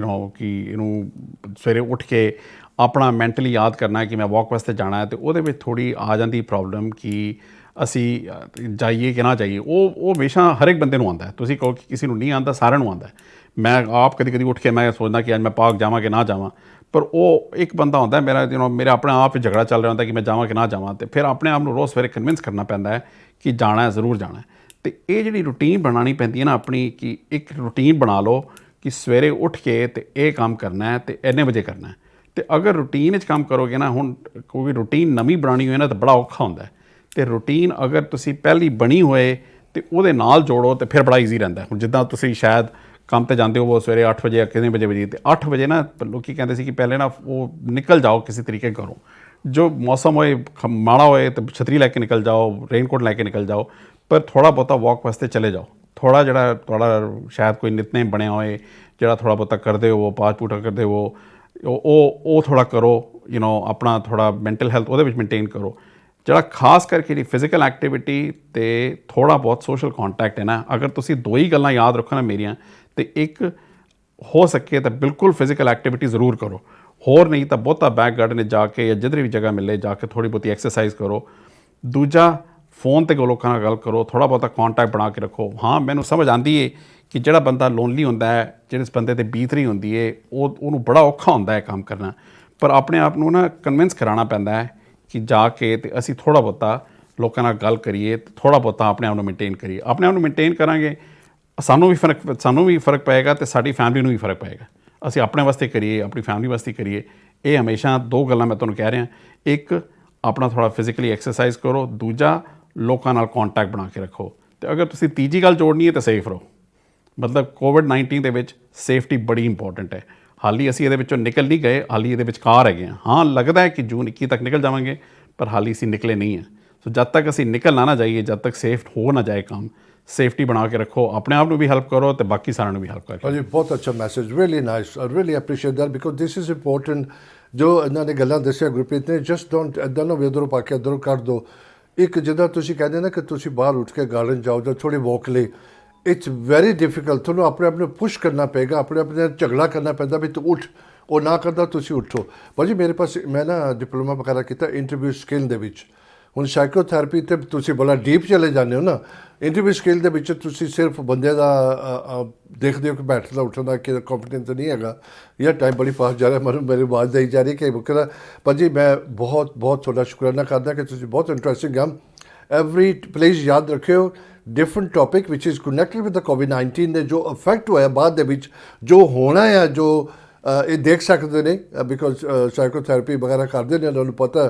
ਕਿ ਇਹਨੂੰ ਸਵੇਰੇ ਉੱਠ ਕੇ ਆਪਣਾ ਮੈਂਟਲੀ ਯਾਦ ਕਰਨਾ ਕਿ ਮੈਂ ਵਾਕ ਵਾਸਤੇ ਜਾਣਾ ਹੈ ਅਤੇ ਉਹਦੇ ਵਿੱਚ ਥੋੜ੍ਹੀ ਆ ਜਾਂਦੀ ਪ੍ਰੋਬਲਮ ਕਿ ਅਸੀਂ ਜਾਈਏ ਕਿ ਨਾ ਜਾਈਏ ਉਹ ਹਮੇਸ਼ਾ ਹਰ ਇੱਕ ਬੰਦੇ ਨੂੰ ਆਉਂਦਾ ਤੁਸੀਂ ਕਹੋ ਕਿ ਕਿਸੇ ਨੂੰ ਨਹੀਂ ਆਉਂਦਾ ਸਾਰਿਆਂ ਨੂੰ ਆਉਂਦਾ ਮੈਂ ਆਪ ਕਦੀ ਕਦੀ ਉੱਠ ਕੇ ਮੈਂ ਸੋਚਦਾ ਕਿ ਅੱਜ ਮੈਂ ਪਾਰਕ ਜਾਵਾਂ ਕਿ ਨਾ ਜਾਵਾਂ ਪਰ ਉਹ ਇੱਕ ਬੰਦਾ ਹੁੰਦਾ ਮੇਰਾ ਆਪਣੇ ਆਪ ਹੀ ਝਗੜਾ ਚੱਲ ਰਿਹਾ ਹੁੰਦਾ ਕਿ ਮੈਂ ਜਾਵਾਂ ਕਿ ਨਾ ਜਾਵਾਂ ਅਤੇ ਫਿਰ ਆਪਣੇ ਆਪ ਨੂੰ ਰੋਜ਼ ਸਵੇਰੇ ਕਨਵਿੰਸ ਕਰਨਾ ਪੈਂਦਾ ਹੈ ਕਿ ਜਾਣਾ ਹੈ ਜ਼ਰੂਰ ਜਾਣਾ ਹੈ ਅਤੇ ਇਹ ਜਿਹੜੀ ਰੂਟੀਨ ਬਣਾਉਣੀ ਪੈਂਦੀ ਹੈ ਨਾ ਆਪਣੀ ਕਿ ਇੱਕ ਰੂਟੀਨ ਬਣਾ ਲਓ ਕਿ ਸਵੇਰੇ ਉੱਠ ਕੇ ਅਤੇ ਇਹ ਕੰਮ ਕਰਨਾ ਹੈ ਅਤੇ ਇੰਨੇ ਵਜੇ ਕਰਨਾ ਹੈ ਅਤੇ ਅਗਰ ਰੂਟੀਨ 'ਚ ਕੰਮ ਕਰੋਗੇ ਨਾ ਹੁਣ ਕੋਈ ਰੂਟੀਨ ਨਵੀਂ ਬਣਾਉਣੀ ਹੋਏ ਨਾ ਤਾਂ ਬੜਾ ਔਖਾ ਹੁੰਦਾ ਅਤੇ ਰੂਟੀਨ ਅਗਰ ਤੁਸੀਂ ਪਹਿਲੀ ਬਣੀ ਹੋਏ ਅਤੇ ਉਹਦੇ ਨਾਲ ਜੋੜੋ ਤਾਂ ਫਿਰ ਬੜਾ ਈਜ਼ੀ ਰਹਿੰਦਾ ਹੁਣ ਜਿੱਦਾਂ ਤੁਸੀਂ ਸ਼ਾਇਦ ਕੰਮ 'ਤੇ ਜਾਂਦੇ ਹੋ ਸਵੇਰੇ 8 ਵਜੇ ਕਿੰਨੇ ਵਜੇ ਅਤੇ 8 ਵਜੇ ਨਾ ਲੋਕ ਕਹਿੰਦੇ ਸੀ ਕਿ ਪਹਿਲੇ ਨਾ ਉਹ ਨਿਕਲ ਜਾਓ ਕਿਸੇ ਤਰੀਕੇ ਕਰੋ ਜੋ ਮੌਸਮ ਹੋਏ ਮਾੜਾ ਹੋਏ ਤਾਂ ਛਤਰੀ ਲੈ ਕੇ ਨਿਕਲ ਜਾਓ ਰੇਨਕੋਟ ਲੈ ਕੇ ਨਿਕਲ ਜਾਓ ਪਰ ਥੋੜ੍ਹਾ ਬਹੁਤਾ ਵਾਕ ਵਾਸਤੇ ਚਲੇ ਜਾਓ ਥੋੜ੍ਹਾ ਜਿਹੜਾ ਤੁਹਾਡਾ ਸ਼ਾਇਦ ਕੋਈ ਨਿਤਨੇਮ ਬਣਿਆ ਹੋਏ ਜਿਹੜਾ ਥੋੜ੍ਹਾ ਬਹੁਤਾ ਕਰਦੇ ਹੋ ਪਾਠ ਪੂਠਾ ਕਰਦੇ ਹੋ ਉਹ ਥੋੜ੍ਹਾ ਕਰੋ ਆਪਣਾ ਥੋੜ੍ਹਾ ਮੈਂਟਲ ਹੈਲਥ ਉਹਦੇ ਵਿੱਚ ਮੇਨਟੇਨ ਕਰੋ ਜਿਹੜਾ ਖਾਸ ਕਰਕੇ ਜਿਹੜੀ ਫਿਜ਼ੀਕਲ ਐਕਟੀਵਿਟੀ ਅਤੇ ਥੋੜ੍ਹਾ ਬਹੁਤ ਸੋਸ਼ਲ ਕੰਟੈਕਟ ਹੈ ਨਾ ਅਗਰ ਤੁਸੀਂ ਦੋ ਹੀ ਗੱਲਾਂ ਯਾਦ ਰੱਖੋ ਨਾ ਮੇਰੀਆਂ ਅਤੇ ਇੱਕ ਹੋ ਸਕੇ ਤਾਂ ਬਿਲਕੁਲ ਫਿਜ਼ੀਕਲ ਐਕਟੀਵਿਟੀ ਜ਼ਰੂਰ ਕਰੋ ਹੋਰ ਨਹੀਂ ਤਾਂ ਬਹੁਤਾ ਬੈਕ ਗਾਰਡਨ ਜਾ ਕੇ ਜਾਂ ਜਿੱਧਰ ਵੀ ਜਗ੍ਹਾ ਮਿਲੇ ਜਾ ਕੇ ਥੋੜ੍ਹੀ ਬਹੁਤੀ ਐਕਸਰਸਾਈਜ਼ ਕਰੋ ਦੂਜਾ ਫੋਨ 'ਤੇ ਲੋਕਾਂ ਨਾਲ ਗੱਲ ਕਰੋ ਥੋੜ੍ਹਾ ਬਹੁਤਾ ਕੰਟੈਕਟ ਬਣਾ ਕੇ ਰੱਖੋ ਹਾਂ ਮੈਨੂੰ ਸਮਝ ਆਉਂਦੀ ਹੈ ਕਿ ਜਿਹੜਾ ਬੰਦਾ ਲੋਨਲੀ ਹੁੰਦਾ ਹੈ ਜਿਸ ਬੰਦੇ 'ਤੇ ਬੀਤ ਰਹੀ ਹੁੰਦੀ ਹੈ ਉਹਨੂੰ ਬੜਾ ਔਖਾ ਹੁੰਦਾ ਹੈ ਕੰਮ ਕਰਨਾ ਪਰ ਆਪਣੇ ਆਪ ਨੂੰ ਨਾ ਕਨਵਿੰਸ ਕਰਾਉਣਾ ਪੈਂਦਾ ਹੈ ਕਿ ਜਾ ਕੇ ਅਤੇ ਅਸੀਂ ਥੋੜ੍ਹਾ ਬਹੁਤਾ ਲੋਕਾਂ ਨਾਲ ਗੱਲ ਕਰੀਏ ਥੋੜ੍ਹਾ ਬਹੁਤਾ ਆਪਣੇ ਆਪ ਨੂੰ ਮੇਨਟੇਨ ਕਰੀਏ ਆਪਣੇ ਆਪ ਨੂੰ ਮੇਨਟੇਨ ਕਰਾਂਗੇ ਸਾਨੂੰ ਵੀ ਫਰਕ ਪਏਗਾ ਅਤੇ ਸਾਡੀ ਫੈਮਿਲੀ ਨੂੰ ਵੀ ਫਰਕ ਪਏਗਾ ਅਸੀਂ ਆਪਣੇ ਵਾਸਤੇ ਕਰੀਏ ਆਪਣੀ ਫੈਮਿਲੀ ਵਾਸਤੇ ਕਰੀਏ ਇਹ ਹਮੇਸ਼ਾ ਦੋ ਗੱਲਾਂ ਮੈਂ ਤੁਹਾਨੂੰ ਕਹਿ ਰਿਹਾ ਇੱਕ ਆਪਣਾ ਥੋੜ੍ਹਾ ਫਿਜ਼ੀਕਲੀ ਐਕਸਰਸਾਈਜ਼ ਕਰੋ ਦੂਜਾ ਲੋਕਾਂ ਨਾਲ ਕੰਟੈਕਟ ਬਣਾ ਕੇ ਰੱਖੋ ਤੇ ਅਗਰ ਤੁਸੀਂ ਤੀਜੀ ਗੱਲ ਜੋੜਨੀ ਹੈ ਤਾਂ ਸੇਫ ਰਹੋ। ਮਤਲਬ ਕੋਵਿਡ-19 ਦੇ ਵਿੱਚ ਸੇਫਟੀ ਬੜੀ ਇੰਪੋਰਟੈਂਟ ਹੈ। ਹਾਲੀ ਅਸੀਂ ਇਹਦੇ ਵਿੱਚੋਂ ਨਿਕਲ ਨਹੀਂ ਗਏ, ਹਾਲੀ ਇਹਦੇ ਵਿਚਕਾਰ ਹੈਗੇ ਹਾਂ। ਹਾਂ, ਲੱਗਦਾ ਹੈ ਕਿ ਜੂਨ 21 ਤੱਕ ਨਿਕਲ ਜਾਵਾਂਗੇ, ਪਰ ਹਾਲੀ ਅਸੀਂ ਨਿਕਲੇ ਨਹੀਂ ਹਾਂ। ਸੋ ਜਦ ਤੱਕ ਅਸੀਂ ਨਿਕਲ ਨਾ ਜਾਈਏ, ਜਦ ਤੱਕ ਸੇਫ ਹੋ ਨਾ ਜਾਏ ਕੰਮ, ਸੇਫਟੀ ਬਣਾ ਕੇ ਰੱਖੋ, ਆਪਣੇ ਆਪ ਨੂੰ ਵੀ ਹੈਲਪ ਕਰੋ ਤੇ ਬਾਕੀ ਸਾਰਿਆਂ ਨੂੰ ਵੀ ਹੈਲਪ ਕਰੋ। ਜੀ ਬਹੁਤ ਅੱਛਾ message, really nice, I really appreciate that because this is important. ਜੋ ਇਹਨਾਂ ਨੇ ਗੱਲਾਂ ਦੱਸਿਆ ਗੁਰਪ੍ਰੀਤ ਨੇ, ਜਸਟ ਡੋਂਟ ਇੱਦਾਂ ਨਾ ਵੀ ਉੱਧਰੋਂ ਪਾ ਕੇ ਇੱਧਰੋਂ ਕੱਢ ਦਿਓ। ਇੱਕ ਜਿੱਦਾਂ ਤੁਸੀਂ ਕਹਿੰਦੇ ਨਾ ਕਿ ਤੁਸੀਂ ਬਾਹਰ ਉੱਠ ਕੇ ਗਾਰਡਨ ਜਾਓ ਜਾਂ ਥੋੜ੍ਹੀ ਵੋਕ ਲਈ, ਇਟਸ ਵੈਰੀ ਡਿਫੀਕਲਟ। ਤੁਹਾਨੂੰ ਆਪਣੇ ਆਪ ਨੂੰ ਪੁਸ਼ ਕਰਨਾ ਪਏਗਾ, ਆਪਣੇ ਨਾਲ ਝਗੜਾ ਕਰਨਾ ਪੈਂਦਾ ਵੀ ਤੂੰ ਉੱਠ, ਉਹ ਨਾ ਕਰਦਾ ਤੁਸੀਂ ਉੱਠੋ। ਭਾਜੀ ਮੇਰੇ ਪਾਸ, ਮੈਂ ਨਾ ਡਿਪਲੋਮਾ ਵਗੈਰਾ ਕੀਤਾ ਇੰਟਰਵਿਊ ਸਕਿੱਲ ਦੇ ਵਿੱਚ। ਹੁਣ ਸਾਈਕੋਥੈਰੇਪੀ ਤੇ ਤੁਸੀਂ ਬੜਾ ਡੀਪ ਚਲੇ ਜਾਂਦੇ ਹੋ ਨਾ, ਇੰਟਰਵਿਊ ਸਕਿੱਲ ਦੇ ਵਿੱਚ ਤੁਸੀਂ ਸਿਰਫ ਬੰਦੇ ਦਾ ਦੇਖਦੇ ਹੋ ਕਿ ਬੈਠਦਾ ਉੱਠਦਾ ਕਿ ਕੰਫੀਡੈਂਸ ਨਹੀਂ ਹੈਗਾ, ਯਾਰ ਟਾਈਮ ਬੜੀ ਫਾਸਟ ਜਾ ਰਿਹਾ, ਮੈਨੂੰ ਮੇਰੀ ਆਵਾਜ਼ ਦੇਈ ਜਾ ਰਹੀ ਕਿ ਬੁਕਰਾ। ਭਾਜੀ ਮੈਂ ਬਹੁਤ ਬਹੁਤ ਤੁਹਾਡਾ ਸ਼ੁਕਰਾਨਾ ਕਰਦਾ ਕਿ ਤੁਸੀਂ ਬਹੁਤ ਇੰਟਰਸਟਿੰਗ ਆ। ਐਵਰੀ ਪਲੀਜ਼ ਯਾਦ ਰੱਖਿਓ, ਡਿਫਰੈਂਟ ਟੌਪਿਕ ਵਿਚ ਇਜ਼ ਕਨੈਕਟਡ ਵਿਦ ਦ ਕੋਵਿਡ-19 ਦੇ ਜੋ ਇਫੈਕਟ ਹੋਇਆ ਬਾਅਦ ਦੇ ਵਿੱਚ, ਜੋ ਹੋਣਾ ਆ, ਜੋ ਇਹ ਦੇਖ ਸਕਦੇ ਨੇ ਬਿਕੋਜ਼ ਸਾਈਕੋਥੈਰੇਪੀ ਵਗੈਰਾ ਕਰਦੇ ਨੇ, ਉਹਨਾਂ ਨੂੰ ਪਤਾ।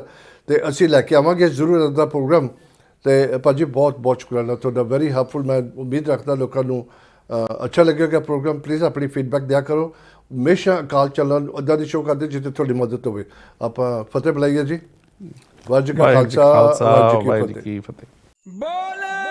ਅਤੇ ਅਸੀਂ ਲੈ ਕੇ ਆਵਾਂਗੇ ਜ਼ਰੂਰ ਇਹਦਾ ਪ੍ਰੋਗਰਾਮ। ਅਤੇ ਭਾਜੀ ਬਹੁਤ ਬਹੁਤ ਸ਼ੁਕਰਾਨਾ ਤੁਹਾਡਾ, ਵੈਰੀ ਹੈਲਪਫੁਲ। ਮੈਂ ਉਮੀਦ ਰੱਖਦਾ ਲੋਕਾਂ ਨੂੰ ਅੱਛਾ ਲੱਗੇਗਾ ਪ੍ਰੋਗਰਾਮ। ਪਲੀਜ਼ ਆਪਣੀ ਫੀਡਬੈਕ ਦਿਆ ਕਰੋ। ਹਮੇਸ਼ਾ ਅਕਾਲ ਚੱਲਣ ਇੱਦਾਂ ਦੀ ਸ਼ੋਅ ਕਰਦੇ ਜਿੱਥੇ ਤੁਹਾਡੀ ਮਦਦ ਹੋਵੇ। ਆਪਾਂ ਫਤਿਹ ਬੁਲਾਈਏ ਜੀ। ਵਾਹਿਗੁਰੂ ਜੀ ਕਾ ਖਾਲਸਾ, ਵਾਹਿਗੁਰੂ ਜੀ ਕੀ ਫਤਿਹ। बोले